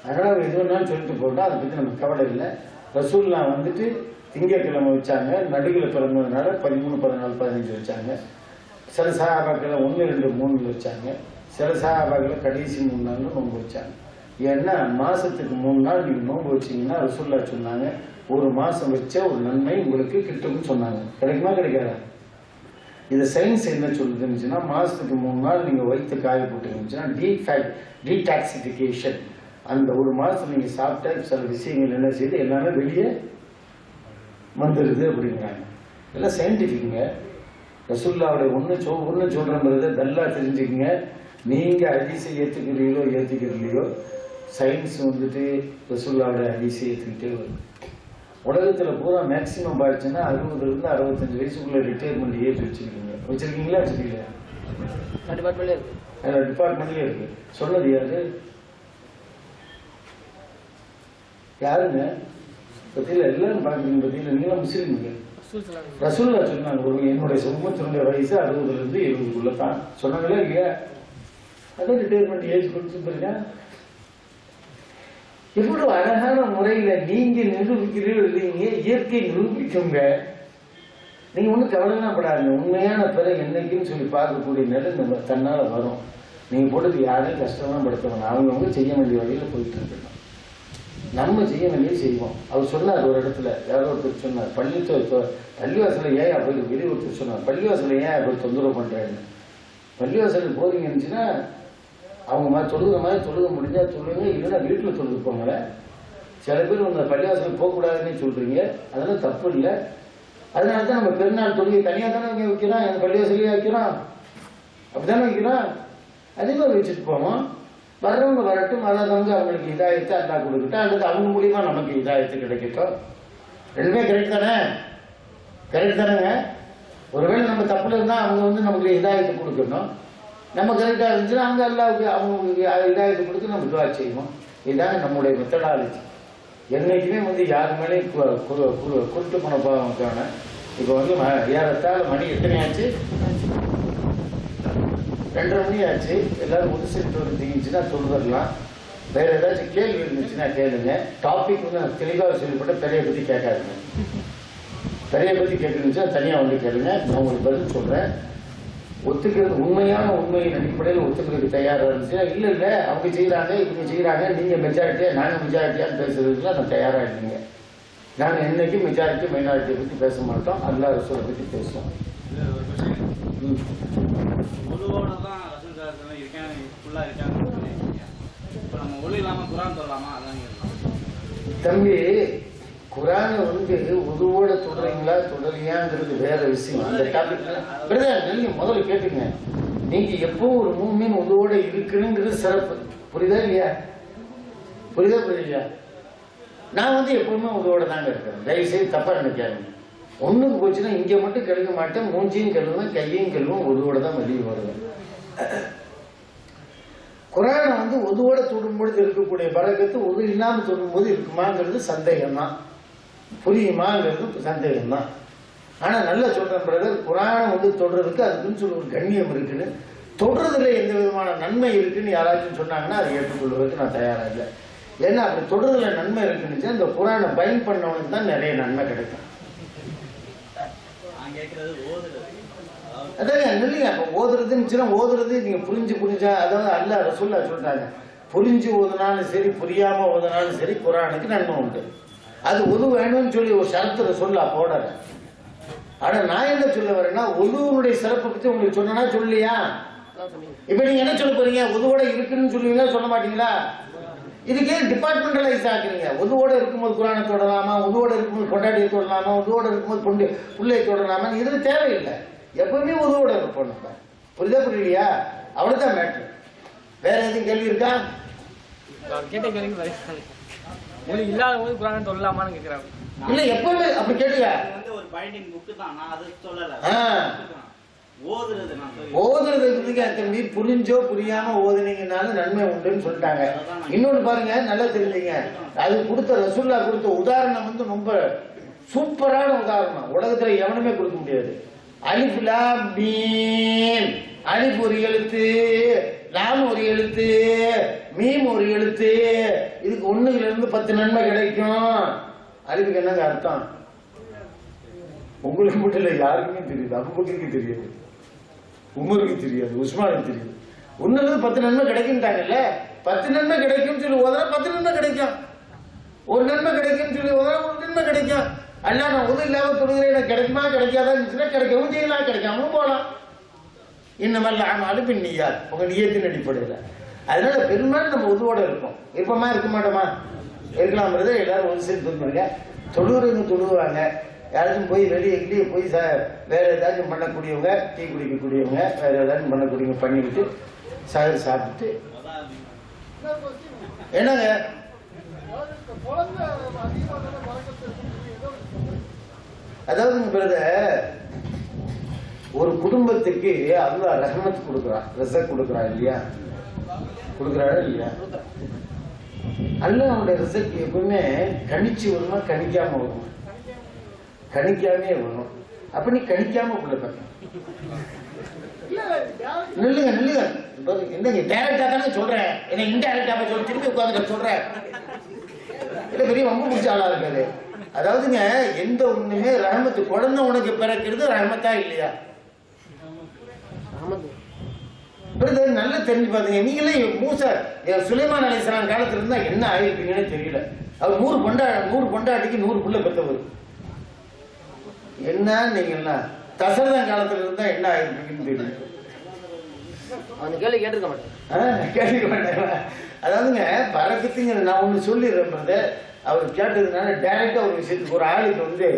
அதனால எது வேணாலும் சொல்லிட்டு போட்டோம், அதை பற்றி நமக்கு கவலை இல்லை. ரசூல்லா திங்கட்கிழமை வச்சாங்க, நடுவில் பிறந்ததுனால 13, 14, 15 வச்சாங்க. சில சஹாபாக்களை 1, 2, 3 வச்சாங்க. சில சஹாபாக்களை கடைசி 3 நாள் நோன்பு வச்சாங்க. ஏன்னா மாசத்துக்கு 3 நாள் நீங்கள் நோன்பு வச்சிங்கன்னா ரசூல்லா சொன்னாங்க, ஒரு மாதம் வச்ச ஒரு நன்மை உங்களுக்கு கிட்டும்னு சொன்னாங்க. கிடைக்குமா கிடைக்காதா? இது சயின்ஸ் என்ன சொல்லுதுன்னு, மாதத்துக்கு 3 நாள் நீங்கள் வயிற்று காய போட்டுருந்துச்சுன்னா டீடாக்சிஃபிகேஷன், அந்த ஒரு மாதம் நீங்கள் சாப்பிட்ட சில விஷயங்கள் என்ன செய்யுது, எல்லாமே வெளியே வந்துடுது அப்படிங்கிறாங்க. எல்லாம் சயின்டிஃபிக்குங்க. ரசூல்லாவுடைய ஒன்று சொல்கிறத நல்லா தெரிஞ்சுக்கங்க. நீங்கள் ஹதீஸை ஏற்றுக்கிறீங்களோ சயின்ஸ் ரசூல்லாவுடைய ஹதீஸை ஏற்றுக்கிட்டே வரும். உலகத்தில் பூரா மேக்சிமம் பாய்ச்சுன்னா 60லேருந்து 65 வயசுக்குள்ள ரிட்டையர்மெண்ட் ஏஜ் வச்சிருக்கீங்களா வச்சுருக்கீங்களா? டிபார்ட்மெண்ட்லேயே இருக்கு. சொன்னது யாருங்க? பத்தியில எல்லாரும் பார்க்குறீங்க. பத்தியில நீங்களும் முஸ்லீம்ங்க. ரசூல்லா சொன்னாங்க, என்னுடைய உம்மத்தினுடைய வயசு 60லேருந்து 70க்குள்ள தான் சொன்னாங்களே இல்லையா? அதான் ரிட்டையர்மெண்ட் ஏஜ் கொடுத்துருங்க. இவ்வளவு அழகான முறையில நீங்க நிரூபிக்கிறீங்க, இயற்கை நிரூபிக்குங்க. நீங்க ஒன்றும் கவலைலாம் படாதுங்க. உண்மையான பிறகு என்னைக்குன்னு சொல்லி பார்க்கக்கூடிய நிலை நம்ம தன்னால வரும். நீங்க போட்டு யாரையும் கஷ்டமா படுத்தணும். அவங்கவுங்க செய்ய வேண்டிய வழியில போயிட்டு இருக்கணும். நம்ம செய்ய வேண்டிய செய்வோம். அவர் சொன்னார் ஒரு இடத்துல, யாரோ ஒருத்தர் சொன்னார், பள்ளிவாசல ஏன் போய் வெளியே ஒருத்தர் சொன்னார், பள்ளிவாசல ஏன் போய் தொந்தரவு பண்றேன்னு. பள்ளிவாசலுக்கு போறீங்கன்னுச்சுன்னா அவங்க தொழுகிற மாதிரி தொழுக முடிஞ்சா சொல்லுங்க, இல்லைன்னா வீட்டில் தொழுது போங்கள. சில பேர் உங்க பள்ளிவாசலுக்கு போகக்கூடாதுன்னு சொல்றீங்க, அதெல்லாம் தப்பு இல்லை. அதனால தான் நம்ம பெருநாள் தொழுகை தனியாக தானே வைக்கிறோம், எங்கள் பள்ளிவாசலையே வைக்கிறோம், அப்படித்தானே வைக்கிறோம். அதே மாதிரி வச்சுட்டு போவோம். வர்றவங்க வரட்டும், வராதவங்க அவங்களுக்கு இதாயத்தை அல்லா கொடுக்கட்டும், அல்லது அவங்க மூலியமா நமக்கு இதாயத்து கிடைக்கட்டும். ரெண்டுமே கரெக்ட் தானே? கரெக்ட் தானேங்க. ஒருவேளை நம்ம தப்புல இருந்தால் அவங்க நமக்கு இதாயத்தை கொடுக்கணும். நம்ம கரெக்டாக இருந்துச்சுன்னா அவங்க அல்லாவுக்கு அவங்களுக்கு இதாயத்தை கொடுத்து நம்ம துவா செய்வோம். இதுதாங்க நம்முடைய மெத்தடாலஜி. என்னைக்குமே யாரு மேலேயும் குருட்டு போன போவாங்க. இப்போ ஏறத்தாழ மணி எத்தனை ஆச்சு? 2:30 மணி ஆச்சு. எல்லாரும் முடிச்சுட்டு இருந்துச்சுன்னா சொல்லிடலாம். வேற ஏதாச்சும் கேள்வி இருந்துச்சுன்னா கேளுங்க. டாபிக் நான் தெளிவாக சொல்லிப்பட்ட பெரிய பற்றி கேட்காதுங்க. பெரிய பற்றி கேட்கணுச்சுன்னா தனியாக கேளுங்க, நான் உங்களுக்கு பதில் சொல்கிறேன். ஒத்துக்கிறது உண்மையான உண்மையின் அடிப்படையில் ஒத்துக்கிறதுக்கு தயாராக இருந்துச்சுன்னா இல்லை அவங்க செய்கிறாங்க இவங்க செய்கிறாங்க நீங்கள் மெஜாரிட்டியா நாங்கள் மெஜாரிட்டியான்னு பேசுறதுக்குலாம் நான் தயாராக இல்லைங்க. நாங்கள் என்னைக்கும் மெஜாரிட்டி மைனாரிட்டியை பற்றி பேச மாட்டோம், அல்லாஹ் ரசூலை பற்றி பேசுவோம். தம்பி குரானை உதுவோட தொடறீங்களா தொடலையாங்கிறது வேற விஷயம். அந்த டாபிக் நீங்க முதல்ல கேட்டுங்க. நீங்க எப்போ ஒரு மூமின் உதுவோட இருக்குங்கிறது சிறப்பு. புரியுதா இல்லையா? புரியலையா? நான் எப்பவுமே உதுவோட தாங்க இருக்கிறேன். தயவு செய்து தப்பா நினைக்காதீங்க. ஒண்ணுக்கு போச்சுன்னா இங்க மட்டும் கழுக மாட்டேன், மூஞ்சியும் கழுவுவேன், கையையும் கழுவும், உதுவோட தான் வெளியே வருவேன். குரானை உதுவோட தொடும்பொழுது இருக்கக்கூடிய பறக்கத்து உது இல்லாமல் தொடும்போது இருக்குமாங்கிறது சந்தேகம் தான். புரியுமாங்கிறது சந்தேகம் தான். ஆனா நல்லா சொல்றேன் பிரதர், குரானை தொடுறதுக்கு அதுக்குன்னு சொல்லி ஒரு கண்ணியம் இருக்குன்னு, தொடுறதுல எந்த விதமான நன்மை இருக்குன்னு யாராச்சும் சொன்னாங்கன்னா அதை ஏற்றுக்கொள்வதற்கு நான் தயாரா இல்லை. ஏன்னா அப்படி தொடுறதுல நன்மை இருக்குன்னு அந்த குரானை பயன் பண்ணவனுக்கு தான் நிறைய நன்மை கிடைக்கும். அதான் இல்லைங்க. அப்ப ஓதுறதுன்னு ஓதுறது நீங்க புரிஞ்சா, அதாவது அல்லாஹ் ரசூலுல்லாஹ் சொல்றாங்க, புரிஞ்சு ஓதுனாலும் சரி புரியாம ஓதுனாலும் சரி குரானுக்கு நன்மை உண்டு. அது உது வேணும்னு சொல்லி ஒரு ஷரத்துல சொல்ல போடல. ஆனா நான் என்ன சொல்ல வரேன்னா, உதுவுடைய சிறப்பை பத்தி உங்களுக்கு சொன்னா சொல்லியா? இப்ப நீங்க என்ன சொல்ல போறீங்க? உதுவோட இருக்குன்னு சொல்லுவீங்களா சொல்ல மாட்டீங்களா? இதுக்கே டிபார்ட்மெண்டலைஸ் ஆக்குறீங்க. உதுவோட இருக்கும்போது குரானை தொடலாமா, உதுவோட இருக்கும்போது கொண்டாடியை தொடலாமா, உதுவோட இருக்கும்போது பிள்ளையை தொடலாமா, இது தேவையில்லை. எப்பவுமே உதவோட இருப்போம் நம்ம. புரியலையா? அவ்வளவுதான் மேட்ரு. வேற எதுவும் கேள்வி இருக்கா? கேட்ட கேள்வி மொழி இல்லாத போது குரான் சொல்லலாமான்னு கேக்குறாங்க. இல்ல எப்பவுமே அப்படி கேட்டியா? ஒரு பைண்டிங் புக் தான், நான் அது சொல்லல. ஓதுறதுக்கு தம்பி புரிஞ்சோ புரியாம ஓதுனீங்கனாலும் நன்மை உண்டுன்னு சொல்லிட்டாங்க. இன்னொன்னு பாருங்க, நல்லா தெரிஞ்சுங்க. அது கொடுத்த ரசூலுல்லாஹ் கொடுத்த உதாரணம் ரொம்ப சூப்பரான உதாரணம். உலகத்துல எவனுமே கொடுக்க முடியாது. அலிஃப் லாம் மீம். அலிஃப் ஒரு எழுத்து, லாம் ஒரு எழுத்து, மீம் ஒரு எழுத்து. இதுக்கு 1ல இருந்து 10 நன்மை கிடைக்கும். அலிஃபுக்கு என்னங்க அர்த்தம்? உங்களுக்கு மட்டும் இல்ல, யாருக்குமே தெரியுது. அபூபக்கருக்கு தெரியாது, உமருக்கு தெரியாது, உஸ்மானுக்கு தெரியாது. 1ல இருந்து 10 நன்மை கிடைக்கும்ட்டாங்கல்ல. 10 நன்மை கிடைக்கும் சொல்லி ஓதுனா 10 நன்மை கிடைக்கும். ஒரு நன்மை கிடைக்கும் சொல்லி ஓதுனா 1 நன்மை கிடைக்கும். அல்ல நான் உதவி இல்லாம தொழுகிறேன், எனக்கு கிடைக்குமா கிடைக்காதான்னு கிடைக்கவும் செய்யலாம், கிடைக்காமலும் போகலாம். இன்னமல்ல அனுப்பின் நீயார் உங்க நியத்தின் அடிப்படையில். அதனால பெரும்பாலும் நம்ம உதவோட இருப்போம். இருப்போமா இருக்க மாட்டோமா? இருக்கலாம்ன்றது எல்லாரும் ஒரு சேர்த்து சொல்லுவாங்க. தொழுகிறவங்க தொழுவாங்க. யாராச்சும் போய் வெளியே போய் வேற ஏதாச்சும் பண்ணக்கூடியவங்க, டீ குடிக்கக்கூடியவங்க, வேற ஏதாச்சும் பண்ணக்கூடியவங்க பண்ணிவிட்டு சாப்பிட்டுட்டு என்னங்க அதாவது ஒரு குடும்பத்துக்கு அல்லாஹ் ரஹ்மத் கொடுக்குறான், ரிசக் கொடுக்குறான் இல்லையா? கொடுக்குறாரா இல்லையா? அல்லாஹ் அவனுடைய ரிசக் எப்பவுமே கணிச்சு வருமா கணிக்காம வருமா? கணிக்காமே வரும். அப்ப நீ கணிக்காம கொடுப்ப. நில்லுங்க என்னங்க டைரக்டா தானே சொல்றேன், என்ன இன்டைரக்டா சொல்லி திரும்பி உட்காந்து சொல்றேன். இல்ல பெரிய ரொம்ப பிடிச்ச ஆளா இருக்காது. அதாவதுங்க எந்த ஒண்ணுமே ரஹமத்து குழந்தை உனக்கு பிறக்கிறது ரஹமத்தா இல்லையா? நல்லா தெரிஞ்சு பாத்தீங்க. நீங்களே மூசா சுலைமான் அலைஹிஸ்ஸலாம் காலத்துல இருந்தா என்ன ஆயிருப்பீங்கன்னு தெரியல. அவர் 100 பொண்டாட்டிக்கு 100 புள்ள பெற்றவர். என்ன நீங்க தசரதன் காலத்துல இருந்தா என்ன ஆயிருப்பீங்கன்னு தெரியல. கேட்டிருக்க மாட்டேன். அதாவதுங்க பறக்கத்துங்க நான் ஒண்ணு சொல்லிடுறேன். அவர் கேட்டதுனால டைரக்டா ஒரு விஷயத்துக்கு, ஒரு ஆளுக்கு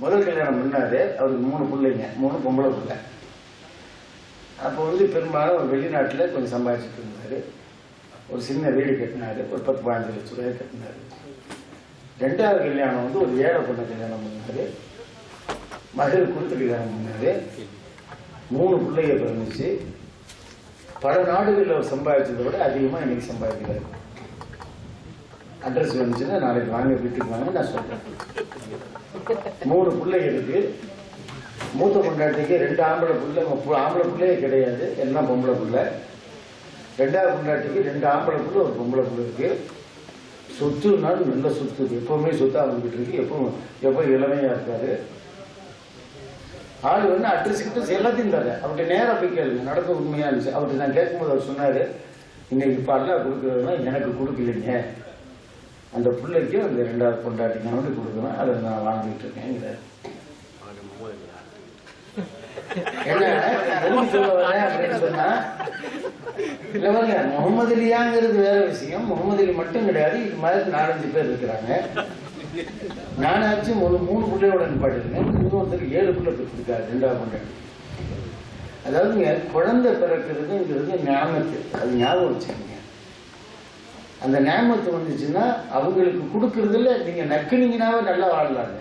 முதல் கல்யாணம் பண்ணாரு. அவருக்கு 3 பிள்ளைங்க, 3 பொம்பளை பிள்ளை. அப்போ பெரும்பாலும் ஒரு வெளிநாட்டுல கொஞ்சம் சம்பாதிச்சுட்டு இருந்தாரு. ஒரு சின்ன வீடு கட்டினாரு, ஒரு 10-15 லட்சம் ரூபாய் கட்டினாரு. 2வது கல்யாணம் ஒரு ஏழை பொண்ணை கல்யாணம் பண்ணாரு. மகள் கொடுத்து கல்யாணம் பண்ணாரு. 3 பிள்ளைங்க பிறந்துச்சு. பல நாடுகளில் அவர் சம்பாதிச்சதை விட அதிகமா இன்னைக்கு சம்பாதிக்கிறாரு. அட்ரஸ் வந்துச்சுன்னா நாளைக்கு வாங்க, வீட்டுக்கு வாங்க, நான் சொல்றேன். 3 பிள்ளைங்க இருக்கு. மூத்த பொண்டாட்டிக்கு 2 ஆம்பளை பிள்ளை, ஆம்பளை பிள்ளையே கிடையாது, எல்லாம் பொம்பளை பிள்ளை. 2வது பொண்டாட்டிக்கு 2 ஆம்பளை பிள்ளை, ஒரு பொம்பளை பிள்ளை இருக்கு. சொத்துனாலும் நல்ல சொத்து, எப்பவுமே சொத்து அவங்ககிட்ட இருக்கு. எப்போ இளமையா இருக்காரு. ஆள் வந்து அட்ரஸ் கிட்ட எல்லாத்தையும் தரேன். அவர்கிட்ட நேராக போய் கேளுங்க, நடக்க உண்மையா இருந்துச்சு. அவர்கிட்ட நான் கேட்கும்போது அவர் சொன்னாரு, இன்னைக்கு பல்ல கொடுக்குறதுனா எனக்கு கொடுக்கலைங்க, அந்த பிள்ளைக்கு அந்த 2வது பொண்டாட்டி நான் வந்து கொடுக்குறேன், அதை நான் வாங்கிட்டு இருக்கேங்கிறார். என்ன சொல்ல வரேன் அப்படின்னு சொன்னா, இல்லைங்க முகமது அலியாங்கிறது வேற விஷயம். முகமது அலி மட்டும் கிடையாது, இது மாதிரி 4-5 பேர் இருக்கிறாங்க. நானாச்சும் ஒரு 3 பிள்ளையோட நிப்பாட்டிருக்கேன். இன்னொருத்தருக்கு 7 பிள்ளை பெற்றிருக்காரு, 2வது பொண்டாட்டி. அதாவதுங்க குழந்தை பிறக்கிறதுங்கிறது ஞாபகத்து, அது ஞாபகம் வச்சுக்கோங்க. அந்த ஞாபகத்து வந்துச்சுன்னா அவங்களுக்கு கொடுக்கறதுல நீங்க நக்குனீங்கன்னாவே நல்லா வாழலாங்க.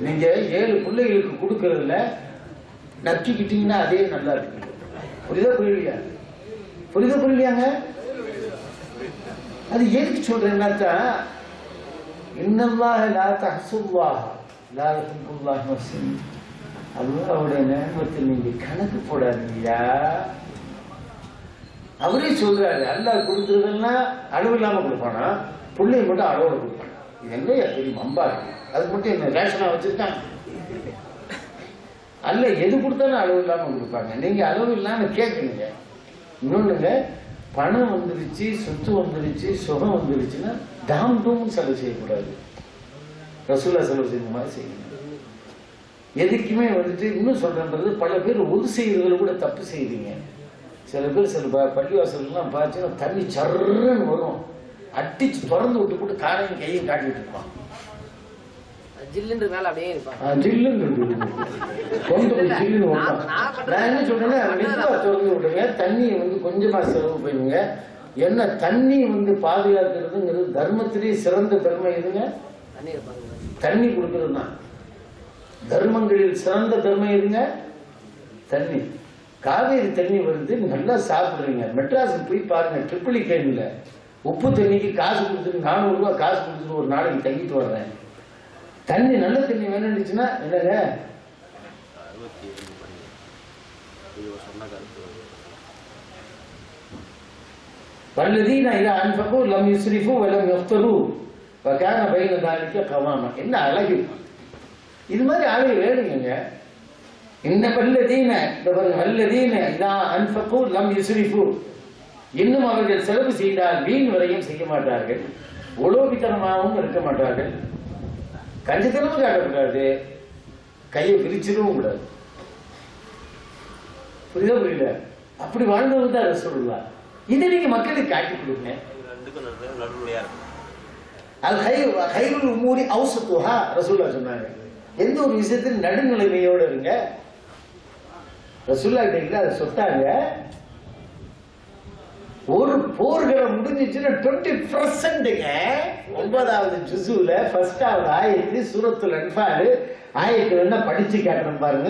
நீங்க 7 பிள்ளைகளுக்கு கொடுக்கறதுல நக்கிக்கிட்டீங்கன்னா அதே நல்லா இருக்கு. புரியுதா புரியலையா? புரியுதா புரியலையாங்க? அது எதுக்கு சொல்றேன்னா, இன்னல்லாஹ லா தஹ்சுல்லாஹ லா யுஹிப்புல்லாஹு முஹ்சின். அல்லாஹ்வுடைய நியமத்தை நீங்க கணக்கு போடாதீங்கயா. அவரே சொல்றாரு, அல்லாஹ் கொடுக்கறதெல்லாம் அளவு இல்லாம கொடுப்பானா, பிள்ளைய மட்டும் அளவோட கொடுப்பானா. இது எங்க தெரியும் அம்பா இருக்கு. அது மட்டும் என்ன ரேஷனா வச்சிருக்காங்க? அல்ல எது கொடுத்தாலும் அளவு இல்லாம கொடுப்பாங்க. நீங்க அளவு இல்லாம கேட்குறீங்க. இன்னொன்னுங்க, பணம் வந்துருச்சு, சொத்து வந்துருச்சு, சுகம் வந்துருச்சுன்னா தாம் டூம் செலவு செய்யக்கூடாது. ரசூலா செலவு செய்த மாதிரி செய்யணும். எதுக்குமே வந்துட்டு இன்னும் சொல்றேன்றது, பல பேர் ஒது செய்யறதுல கூட தப்பு செய்யுறீங்க. சில பேர் சில பள்ளிவாசல்லாம் பார்த்துன்னா தண்ணி சர்றன்னு வரும், அடிச்சு திறந்து விட்டு போட்டு காலையும் கையும் காட்டிட்டு இருப்பான். ஜில்லுன்ற மேல அப்படியே இருப்பான். நான் என்ன சொல்றேன்னா, மெதுவா திறந்து விடுங்க, தண்ணியை வந்து கொஞ்சமா செலவு பண்ணுங்க. என்ன தண்ணி வந்து பாதுகாக்கிறதுங்கிறது தர்மத்திலேயே சிறந்த தர்மம் எதுங்க? தண்ணி கொடுக்கறது தான். தர்மங்களில் சிறந்த தர்மம் எதுங்க? தண்ணி. காவேரி தண்ணி வருது, நல்லா சாப்பிடுறீங்க. மெட்ராஸுக்கு போய் பாருங்க, ட்ரிபிள் கேன்ல உப்பு தண்ணிக்கு காசு கொடுத்துட்டு 400 ரூபாய் காசு கொடுத்துட்டு ஒரு நாளைக்கு தங்கிட்டு வர்றேன். தண்ணி நல்ல தண்ணி வேணும்னுச்சுன்னா என்னங்க? வல்லதீன இதா அன்ஃபகு லம் யுஸ்ரிஃபு வ லம் யஃப்தரு வ கான பைன தாலிக கவாமா. என்ன அழகு! இது மாதிரி அழகு வேணுங்க. இன்ன வல்லதீன இதா அன்ஃபகு லம் யுஸ்ரிஃபு, இன்னும் அவர்கள் செலவு செய்தால் வீண் வரையும் செய்ய மாட்டார்கள், உலோபித்தனமாகவும் இருக்க மாட்டார்கள், கஞ்சத்தனமும் காட்டக்கூடாது, கையை விரிச்சிடவும் கூடாது. புரியுதா புரியல? அப்படி வாழ்ந்தவங்க தான் ரசூலுல்லாஹ். இதை நீங்க மக்களுக்கு காட்டி கொடுங்க. அது கைருல் உமூரி அவ்ஸத்துஹா ரசூலுல்லாஹ் சொன்னாங்க. எந்த ஒரு விஷயத்தில் நடுநிலைமையோட இருங்க. ரசூலுல்லாஹ் கிட்ட அதை சொன்னாங்க. ஒரு போர்களை முடிஞ்சிச்சுன்னா 20%ங்க 9வது ஜுஸுல 1வது ஆயத்து சூரத்துல் அன்ஃபால் ஆயத்து வேணா படிச்சு காட்டுறேன் பாருங்க.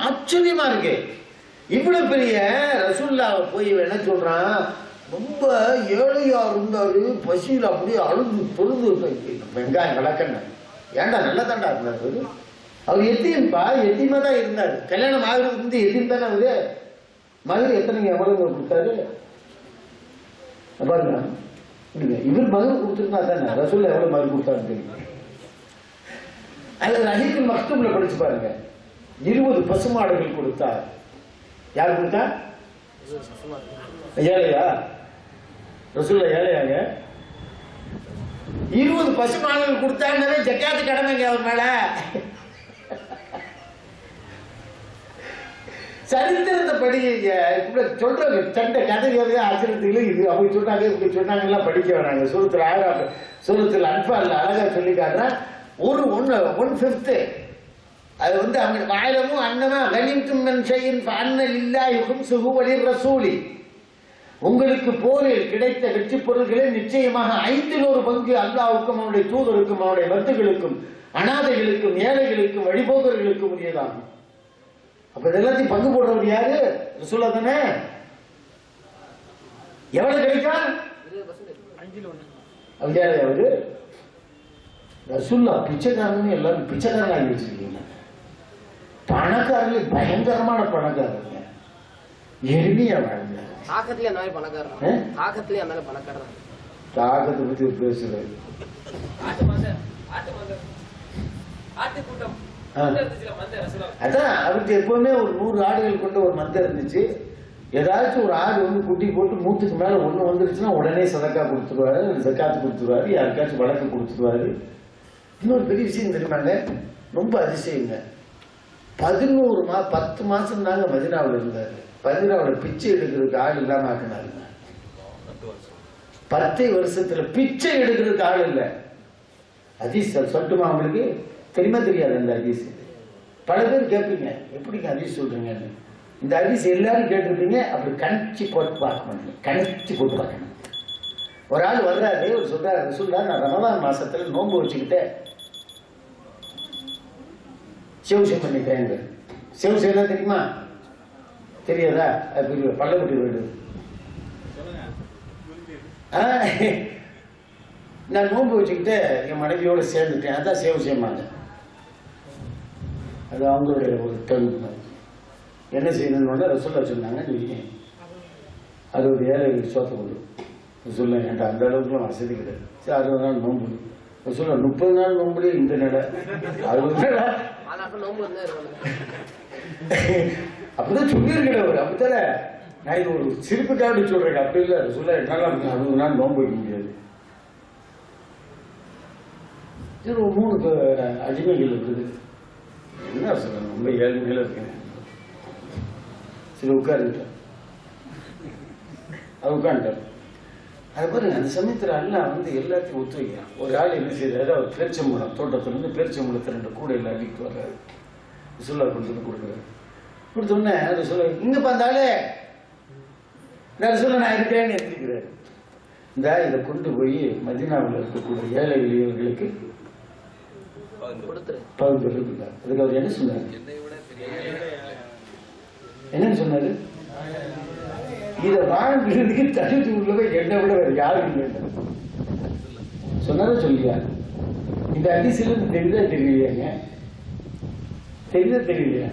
ஆச்சரியமா இருக்கு. இவ்வளவு பெரிய ரசூலுல்லாஹ் போய் என்ன சொல்றான், ரொம்ப ஏழையா இருந்தாரு, பசியில் அப்படியே அழுது பொழுது வெங்காயம் விளக்கண்ண. ஏன்டா நல்லா தாண்டா இருந்தாரு. அவர் எத்தீம்பா, எத்தீமா தான் இருந்தாரு. கல்யாணம் ஆகுறதுக்கு வந்து எத்தீம் தானே அவரு. மகர் எத்தனைங்க எவ்வளவு கொடுத்தாரு பாருங்க. இவர் மகர் கொடுத்துருந்தா தானே ரசூலுல்லாஹ் எவ்வளவு மகர் கொடுத்தாரு தெரியும். அதுல ரஹீக்குல் மக்தூம்ல படிச்சு பாருங்க. 20 பசுமாடுகள் கொடுத்தார். யார் கொடுத்தா? ஏழையா? ரசூலுல்லாஹ் ஏழையாங்க? 20 பசுமாடுகள் கொடுத்தாருன்னாவே ஜக்காத்து கடமைங்க அவர் மேல. சரித்திரத்தை படிக்க சொல்றாங்க. சண்டை கதையாக ஆசிரியத்துல இது அவங்க சொன்னாங்க, இப்படி சொன்னாங்கலாம் படிக்க வேணாங்க. சூரத்தில் அன்பால் அழகா சொல்லி காட்டுறேன். 1/5 அது வந்து அவங்க வாயிலமும் அன்னமா கனிம்தும் மின் ஷைஇன் ஃபஅன்ன லில்லாஹி ஹும்ஸுஹு வ லிர்ரசூலி. உங்களுக்கு போரில் கிடைத்த வெற்றி பொருள்களே நிச்சயமாக 5/1 பங்கு அல்லாஹ்வுக்கும் அவனுடைய தூதருக்கும் அவனுடைய பக்தர்களுக்கும் அனாதைகளுக்கும் ஏழைகளுக்கும் வழிபோக்கர்களுக்கும் உரியதாகும். அப்ப இதெல்லாத்தையும் பங்கு போடுறவர் யாரு? ரசூலுல்லாஹ் தானே. எவ்வளவு கிடைக்கும்? 5/1. அவரு ரசூலுல்லாஹ் பிச்சைக்காரன்னு எல்லாரும் பிச்சைக்காரன் ஆகி வச்சிருக்கீங்க. பணக்காரர்களே பயங்கரமான பணக்காரங்க, எளிமையா வாழ்ந்தாங்க. தாக்கத்திலே அந்த மாதிரி பணக்காரன், தாக்கத்திலே அந்த மாதிரி பணக்காரன். தாக்கத்தை பத்தி பேசுறது ஆட்டுக்கூட்டம் ஆ. அதான் அவருக்கு எப்பவுமே ஒரு 100 ஆடுகள் கொண்ட ஒரு மந்தை இருந்துச்சு. ஏதாச்சும் ஒரு ஆடு வந்து குட்டி போட்டு 100க்கு மேல ஒண்ணு வந்துருச்சுன்னா உடனே சதக்கா கொடுத்துருவாரு, ஜக்காத்து கொடுத்துருவாரு, யாருக்காச்சும் வழக்கு கொடுத்துருவாரு. இன்னொரு பெரிய விஷயம் தெரியுமாங்க, ரொம்ப அதிசயங்க. 10 மாசம் தாங்க மதினாவில் இருந்தாரு. மதினாவில் பிச்சை எடுக்கிறதுக்கு ஆள் இல்லாம ஆக்கினாருங்க. 10 வருஷத்துல பிச்சை எடுக்கிறதுக்கு ஆள் இல்லை. ஹதீஸ் சொல்லட்டுமா உங்களுக்கு? தெரியுமா தெரியாது அந்த ஹதீஸ்? பல பேர் கேட்பீங்க, எப்படிங்க ஹதீஸ் சொல்றீங்கன்னு. இந்த ஹதீஸ் எல்லாரும் கேட்டிருப்பீங்க. அப்படி கணிச்சு போட்டு பார்க்கணும், கணிச்சு போட்டு பார்க்கணும். ஒரு ஆள் வர்றாரு, ஒரு சொல்றாரு, ரசூலுல்லாஹ் நான் ரமலான் மாசத்துல நோன்பு வச்சுக்கிட்டேன், செவ் பண்ணிட்டேங்க. செவ் செய்யறதா தெரியுமா தெரியாதா? அது பள்ளப்பட்டி வீடு. நான் நோன்பு வச்சுக்கிட்டு என் மனைவியோட சேர்ந்துட்டேன், அதான் சேவை செய்யமாங்க. அது அவங்களுடைய ஒரு டர்ம். என்ன செய்யணும்னு ரசூலுல்லாஹ் சொன்னாங்க, நீ 60 ஏழைகளுக்கு சோத்த கொடு. ரசூலுல்லாஹ் என்கிட்ட அந்த அளவுக்குலாம் வசதி கிடையாது. சரி 60 நாள் நோன்பு. ரசூலுல்லாஹ் 30 நாள் நோன்புலேயே இந்த நிலை, 60 நாள் அப்படிதான் சொல்லியிருக்கிறேன் அவர். அப்படித்தானே நான் இது ஒரு சிரிப்புக்காக சொல்றேன், அப்படி இல்லை. ரசூலுல்லாஹ் என்னால் 60 நாள் நோன்பு வைக்க முடியாது. இது ஒரு 3 அடிமைகள் இருக்குது. என்ன சொல்லணும், ரொம்ப ஏழ்மையில இருக்கேன். சரி உட்கார்ந்துட்டேன், அது உட்காந்துட்டார். அது பாருங்க, அந்த சமயத்தில் எல்லாம் வந்து எல்லாத்தையும் ஒத்து வைக்கிறான். ஒரு ஆள் என்ன செய்யறாரு, அவர் பேரிச்சம்பழம் தோட்டத்திலிருந்து பேரிச்சம்பழத்தை 2 கூடையில் அள்ளிட்டு வர்றாரு. ரசூலுல்லாஹ் கொண்டு கொடுக்குறாரு. கொடுத்தோடனே ரசூலுல்லாஹ் இங்க பார்த்தாலே ரசூலுல்லாஹ் நான் இருக்கேன்னு எழுதிக்கிறாரு. இதை கொண்டு போய் மதீனாவில் இருக்கக்கூடிய ஏழை எளியவர்களுக்கு பகிர்ந்துருக்கிறார். அதுக்கு அவர் என்ன சொன்னார்? என்னன்னு சொன்னாரு? இதை வாழ்ந்ததுக்கு தகுதி உள்ளவை என்னை விட வேற யாரும் இல்லை சொன்னதை சொல்லியா? இந்த ஹதீஸ்ல தெரியுதா தெரியலையாங்க? தெரியுதா தெரியலையா?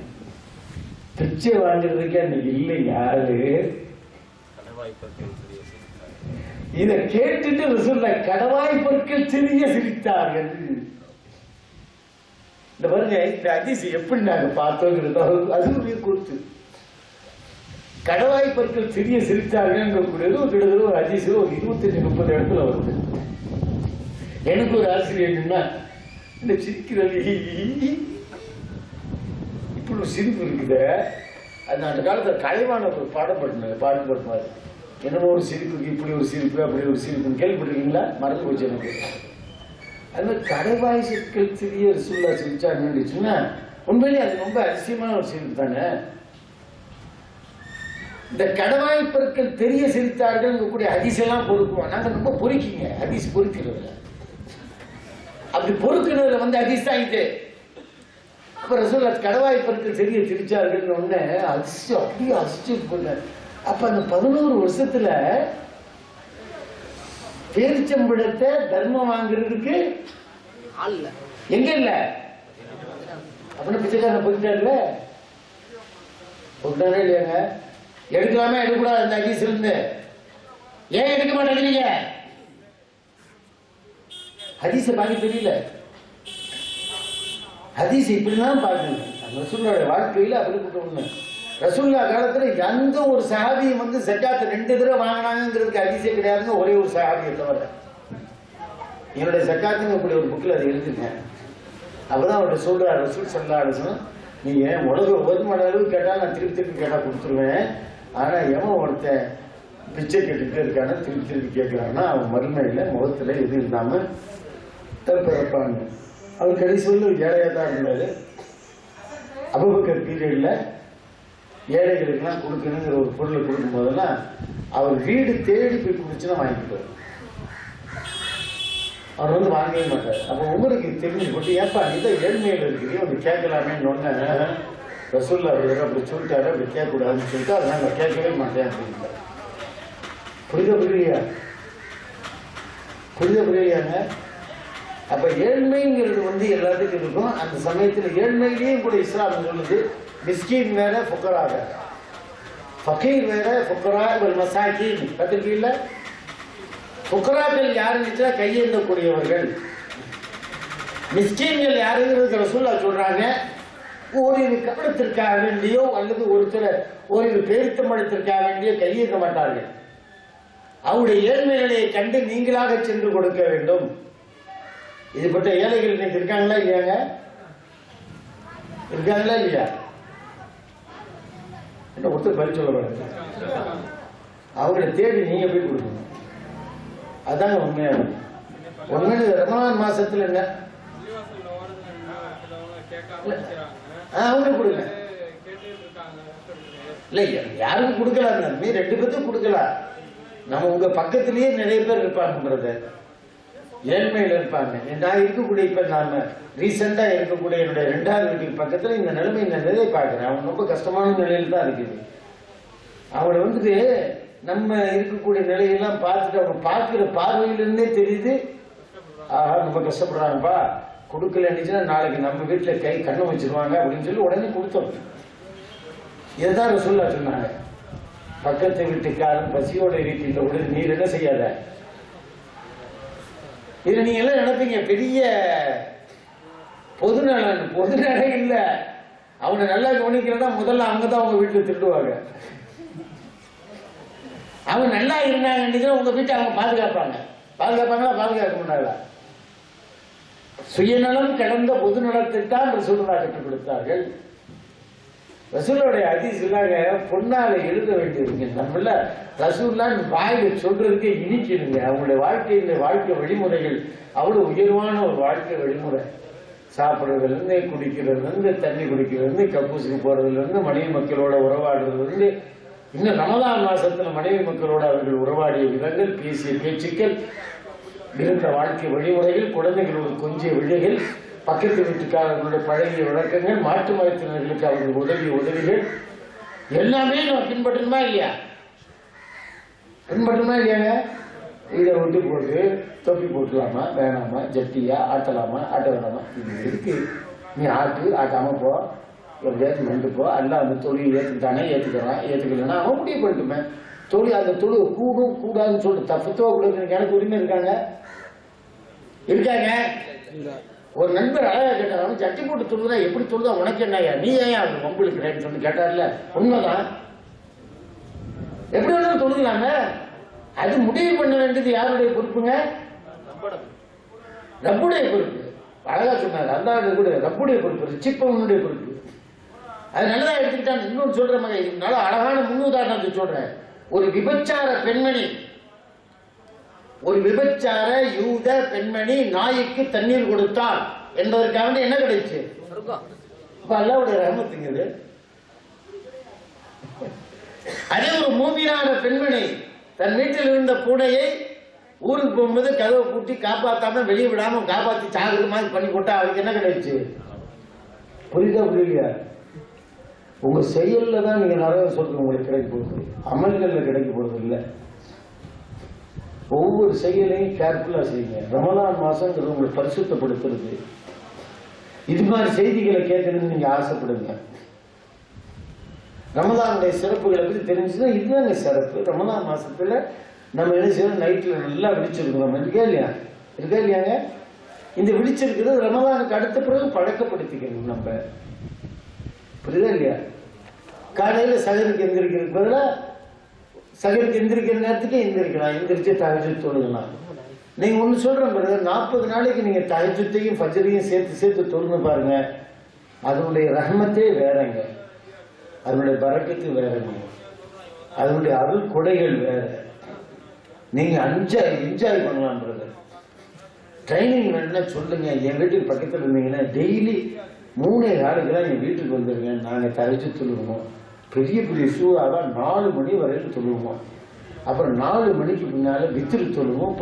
பிச்சை வாங்குறதுக்கு அன்னைக்கு இல்லை யாரு. இதை கேட்டுட்டு ரசூலுல்லாஹ் கடவாய் பொருட்கள் சிறிய சிரித்தார்கள். இந்த பாருங்க, இந்த ஹதீஸ் எப்படி நாங்க பார்த்தோங்கிறது அதுவுடைய கூத்து. கடவாய் பொருட்கள் சிறிய சிரித்தார்கள் கூடியது கிட்டத்தட்ட ஒரு ஹதீஸ் ஒரு 25-30 இடத்துல வருது. எனக்கு ஒரு ஆசிரியர் இந்த சிரிக்கிறது இப்படி ஒரு சிரிப்பு இருக்குது. அது அந்த காலத்தில் கலைவான ஒரு பாட்டு படுமாரு. என்னமோ ஒரு சிரிப்புக்கு இப்படி ஒரு சிரிப்பு அப்படி ஒரு சிரிப்புன்னு கேள்விப்பட்டிருக்கீங்களா? மறந்து போச்சு எனக்கு. அது மாதிரி கடைவாய் சொற்கள் சிறிய ரசூலுல்லாஹ் சிரிச்சாங்கன்னு உண்மையிலேயே அது ரொம்ப அதிசயமான ஒரு சிரிப்பு தானே. இந்த கடவாய் பொருட்கள் தெரிய சிரித்தார்கள் கூடிய ஹதீஸ் எல்லாம் பொறுக்குவோம். நாங்க ரொம்ப பொறுக்கிங்க ஹதீஸ் பொறுக்கிறதுல. அப்படி பொறுக்கிறதுல வந்து ஹதீஸ் தான் இது. அப்ப ரசூலுல்லாஹ் கடவாய் பொருட்கள் தெரிய சிரிச்சார்கள் உடனே அதிர்ச்சி அப்படியே அதிர்ச்சி போல. அப்ப அந்த 11 வருஷத்துல பேரிச்சம்பழத்தை தர்மம் வாங்குறதுக்கு எங்க இல்ல அப்படின்னு பிச்சைக்காரன் போயிட்டாருல. போட்டாரே இல்லையாங்க? எடுக்கலாமே எடுக்கக்கூடாது அந்த ஹதீஸ்ல இருந்து. ஏன் எடுக்க மாட்டேங்கிறீங்க? ஹதீஸை பார்க்க தெரியல. ஹதீஸ் இப்படிதான் பார்க்கணும். ரசூலுல்லாஹ் வாழ்க்கையில அப்படிப்பட்ட ஒண்ணு. ரசூலுல்லாஹ் காலத்துல எந்த ஒரு சஹாபியும் வந்து ஜக்காத் 2 தடவை வாங்கினாங்கிறதுக்கு ஹதீஸே கிடையாதுங்க. ஒரே ஒரு சஹாபியை தவிர. என்னுடைய ஜக்காத்துங்க இப்படி ஒரு புக்கில் அதை எழுதிருக்கேன். அப்பதான் அவர்கிட்ட சொல்றாரு ரசூல் ஸல்லல்லாஹு அலைஹி வஸல்லம், நீங்க உலகம் 1 மணி அளவு கேட்டால் நான் திருப்பி கேட்டா கொடுத்துருவேன். ஆனா எவன் ஒருத்தன் பிச்சை கேட்டுட்டு இருக்கான திருப்பி கேட்கிறான்னா அவன் மறுமையில முகத்துல எது இல்லாம தற்பிறப்பாங்க. அவர் கடைசி ஏழையா தான் இருந்தாரு. அபூபக்கர் பீரியட்ல ஏழைகளுக்கெல்லாம் கொடுக்கணுங்கிற ஒரு பொருளை கொடுக்கும் போதெல்லாம் அவர் வீடு தேடி போய் குடிச்சுன்னா வாங்கிக்கிட்டார். அவர் வந்து வாங்கவே மாட்டார். அப்போ உங்களுக்கு தெரிஞ்சு போட்டு ஏப்பா நீதான் ஏழ்மையில இருக்கிறீங்க அப்படி கேட்கலாமேன்னு ஒன்னு ரசூலுல்லாஹ் அவர் அப்படி சொல்லிட்டாரு, அப்படி கேட்கக்கூடாதுன்னு சொல்லிட்டு அதை நான் கேட்கவே மாட்டேன் அப்படின்ட்டார். புரியலையா? புரியலையாங்க? அப்ப ஏழ்மைங்கிறது வந்து எல்லாத்துக்கும் இருக்கும். அந்த சமயத்துல ஏழ்மையிலேயும் கூட இஸ்லாம் சொல்லுது மிஸ்கீன் வேற ஃபுக்கரா வேற, ஃபகீர் வேற, ஃபுக்கரா வல் மசாகீன். கத்துக்கீங்களா? ஃபுக்கராக்கள் யாருன்னு கையேந்தக்கூடியவர்கள், மிஸ்கீன்கள் யாருங்கிறது ரசூலுல்லாஹ் சொல்றாங்க. ஓரிரு கவனத்திற்காக வேண்டியோ அல்லது ஓரிரு பேரித்தம்பழத்திற்காக வேண்டியோ கையேற்ற மாட்டார்கள். அவருடைய ஏழ்மை நிலையை கண்டு நீங்களாக சென்று கொடுக்க வேண்டும். இதுபட்ட ஏழைகள் இன்னைக்கு இருக்காங்களா இல்லையாங்க? இருக்காங்களா இல்லையா? என்ன ஒருத்தர் பதில் சொல்ல மாட்டாங்க. அவங்களை தேடி நீங்க போய் கொடுக்கணும். அதாங்க உண்மையான உண்மையான ரமலான் மாசத்துல என்ன அவங்களுக்கு கொடுங்க. இல்ல யாருக்கும் கொடுக்கலாம், நீ 2 பேத்துக்கும் கொடுக்கலாம். நம்ம உங்க பக்கத்திலேயே நிறைய பேர் இருப்பாங்க, ஏழ்மையில இருப்பாங்க. நான் இருக்கக்கூடிய இப்ப நாம ரீசெண்டா இருக்கக்கூடிய என்னுடைய 2வது வீட்டுக்கு பக்கத்துல இந்த நிலைமை இந்த நிலையை பார்க்கிறேன். அவங்க ரொம்ப கஷ்டமான நிலையில தான் இருக்குது. அவங்களை வந்துட்டு நம்ம இருக்கக்கூடிய நிலையெல்லாம் பார்த்துட்டு அவங்க பார்க்கிற பார்வையிலிருந்தே தெரியுது, ஆஹா ரொம்ப கஷ்டப்படுறாங்கப்பா, கொடுக்கலன்னுச்சுன்னா நாளைக்கு நம்ம வீட்டுல கண்ணு வச்சிருவாங்க அப்படின்னு சொல்லி உடனே கொடுத்தோம். இதுதான் ரசூலுல்லாஹ் சொன்னாங்க, பக்கத்து வீட்டுக்காரன் பசியோட இருக்கின்ற உடனே நீர் என்ன செய்யாத. இது நீங்க எல்லாம் நினைப்பீங்க பெரிய பொதுநலம் இல்ல. அவனை நல்லா கவனிக்கிறதா முதல்ல அவங்கதான் அவங்க வீட்டுல திட்டுவாங்க. அவங்க நல்லா இருந்தாங்க உங்க வீட்டை அவங்க பாதுகாப்பாங்களா? பாதுகாக்க மாட்டாங்களா? சுயநலம் கடந்த பொது நலத்தை தான் ரசூலுல்லாஹ் கற்றுக் கொடுத்தார்கள். ரசூலுடைய ஹதீஸ் இல்லாங்க பொன்னால எழுத வேண்டியதுங்க. நம்மள ரசூலுல்லாஹ் வாயில சொல்றதுக்கே இனிக்கணுங்க. அவங்களுடைய வாழ்க்கை வழிமுறைகள் அவ்வளவு உயர்வான ஒரு வாழ்க்கை வழிமுறை. சாப்பிடுறதுல இருந்து, குடிக்கிறதுல இருந்து, தண்ணி குடிக்கிறதுல இருந்து, கக்கூசுக்கு போறதுல இருந்து, மனைவி மக்களோட உறவாடுறதுல இருந்து, இன்னும் ரமலான் மாசத்துல மனைவி மக்களோட அவர்கள் உறவாடிய விதங்கள், பேசிய பேச்சுக்கள், இருந்த வாழ்க்கை வழிமுறைகள், குழந்தைகளோட கொஞ்சிய விழிகள், பக்கத்து வீட்டுக்காரர்களுடைய பழகிய வழக்கங்கள், மாற்று மதத்தினர்களுக்கு அவர்கள் உதவிய உதவிகள் எல்லாமே நம்ம பின்பற்றணுமா இல்லையா? இல்லையாங்க? இதை விட்டு போட்டு தொப்பி போட்டுலாமா வேணாமா, ஜட்டியா ஆட்டலாமா ஆட்ட வேணாமா, இது இருக்கு. நீ ஆட்டாம போ, எப்படியாச்சும் நின்று போ. எல்லாம் அந்த தொழில் ஏற்றுட்டானே ஏற்றுக்கலன்னா அவன் முடிவு பண்ணிட்டுமே. அந்த தொழில் கூடும் கூடாதுன்னு சொல்லிட்டு தப்புத்தோ கொடுக்க எனக்கு உரிமை இருக்காங்க. ஒரு நண்பர் அழகா கேட்டார், ஜட்டி போட்டு தொழுதா எப்படி தொழுதா உனக்கு என்னையா, நீ ஏன் அவர் வம்புழுக்கிறேன்னு சொல்லி கேட்டார்ல. உண்மைதான், எப்படி வேணாலும் தொழுகலாங்க. அது முடிவு பண்ண வேண்டியது யாருடைய பொறுப்புங்க? ரப்புடைய பொறுப்பு. அழகா சொன்னார், அந்த கூட ரப்புடைய பொறுப்பு, ரிச்சிப்பவனுடைய பொறுப்பு. அது நல்லதா எடுத்துக்கிட்டான். இன்னொன்று சொல்ற மாதிரி நல்ல அழகான முன்னுதாரணத்தை சொல்றேன். ஒரு விபச்சார பெண்மணி, ஒரு விபச்சார யூத பெண்மணி நாய்க்கு தண்ணீர் கொடுத்தாள் என்பதற்காக என்ன கிடைச்சு? அல்லாஹ்வுடைய ரஹ்மத்துங்கிறது. அதே ஒரு மூமினான பெண்மணி தன் வீட்டில் இருந்த பூனையை ஊருக்கு போகும்போது கதவை பூட்டி காப்பாத்தாம வெளியே விடாம காப்பாத்தி சாகுற மாதிரி பண்ணி போட்டா அவருக்கு என்ன கிடைச்சு? புரியுதா? உங்க செயல்ல தான் நீங்க நிறைய சொல்றது உங்களுக்கு கிடைக்க போகுது, அமல்கள்ல கிடைக்க போறது இல்லை. ஒவ்வொரு செயலையும் கேர்ஃபுல்லா செய்யுங்க. ரமலான் மாசங்கிறது உங்களை பரிசுத்தப்படுத்துறது. இது மாதிரி செய்திகளை கேட்கணும்னு நீங்க ஆசைப்படுங்க. ரமலானுடைய சிறப்புகளை பற்றி தெரிஞ்சுன்னா இதுதாங்க சிறப்பு. ரமலான் மாசத்துல நம்ம என்ன செய்யணும்? நைட்ல நல்லா விழிச்சிருக்கிறோம். இருக்கா இல்லையாங்க? இந்த விழிச்சிருக்கிறது ரமலானுக்கு அடுத்த பிறகு பழக்கப்படுத்திக்கணும் நம்ம. புரியுதா இல்லையா? காலையில சகருக்கு எந்திரிக்கிறதுக்கு பதிலாக சகருக்கு எந்திரிக்கிற நேரத்துக்கு எந்திரிக்கலாம். எந்திரிச்சு தஹஜ்ஜுத் தொழுகலாம். நீங்க ஒண்ணு சொல்றேன் பாருங்க, 40 நாளைக்கு நீங்க தஹஜ்ஜுத்தையும் ஃபஜ்ரையும் சேர்த்து தொழுங்க பாருங்க. அதனுடைய ரஹ்மத்தே வேறங்க, அதனுடைய பரக்கத்து வேறங்க, அதனுடைய அருள் கொடைகள் வேற. நீங்க என்ஜாய் பண்ணலாம் பிரதர். ட்ரைனிங் வேணும்னா சொல்லுங்க. என் வீட்டுக்கு பக்கத்தில் இருந்தீங்கன்னா டெய்லி 3 நாளுக்கெல்லாம் என் வீட்டுக்கு வந்துருங்க. நாங்க தஹஜ்ஜுத் தொழுவோம். பெரிய பெரிய சூறாவா 4 மணி வரையில் தொழுவோம். அப்புறம் 4 மணிக்கு பின்னால வித்திரு தொழுவோம்.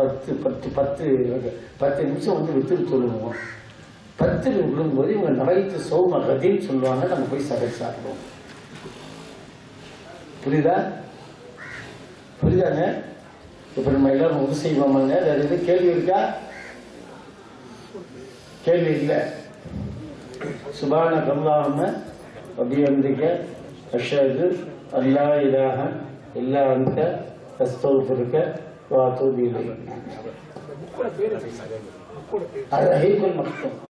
10 நிமிஷம் வந்து வித்திரு தொழுவோம். 10 விழும்போது இவங்க நவைத்து சௌம கதின்னு சொல்லுவாங்க. நம்ம போய் சகர் சாப்பிடுவோம். புரியுதாங்க? இப்ப நம்ம எல்லாரும் உதவி செய்வோமாங்க. வேற எதுவும் கேள்வி இருக்கா? கேள்வி இல்லை. சுபானக அல்லாஹும்ம வபிஹம்திக அஷ்ஹது அல்லா இலாஹ இல்லா அன்த அஸ்தக்ஃபிருக வ அத்தூபு இலைக். அர்-ரஹீகுல் மக்தூம்.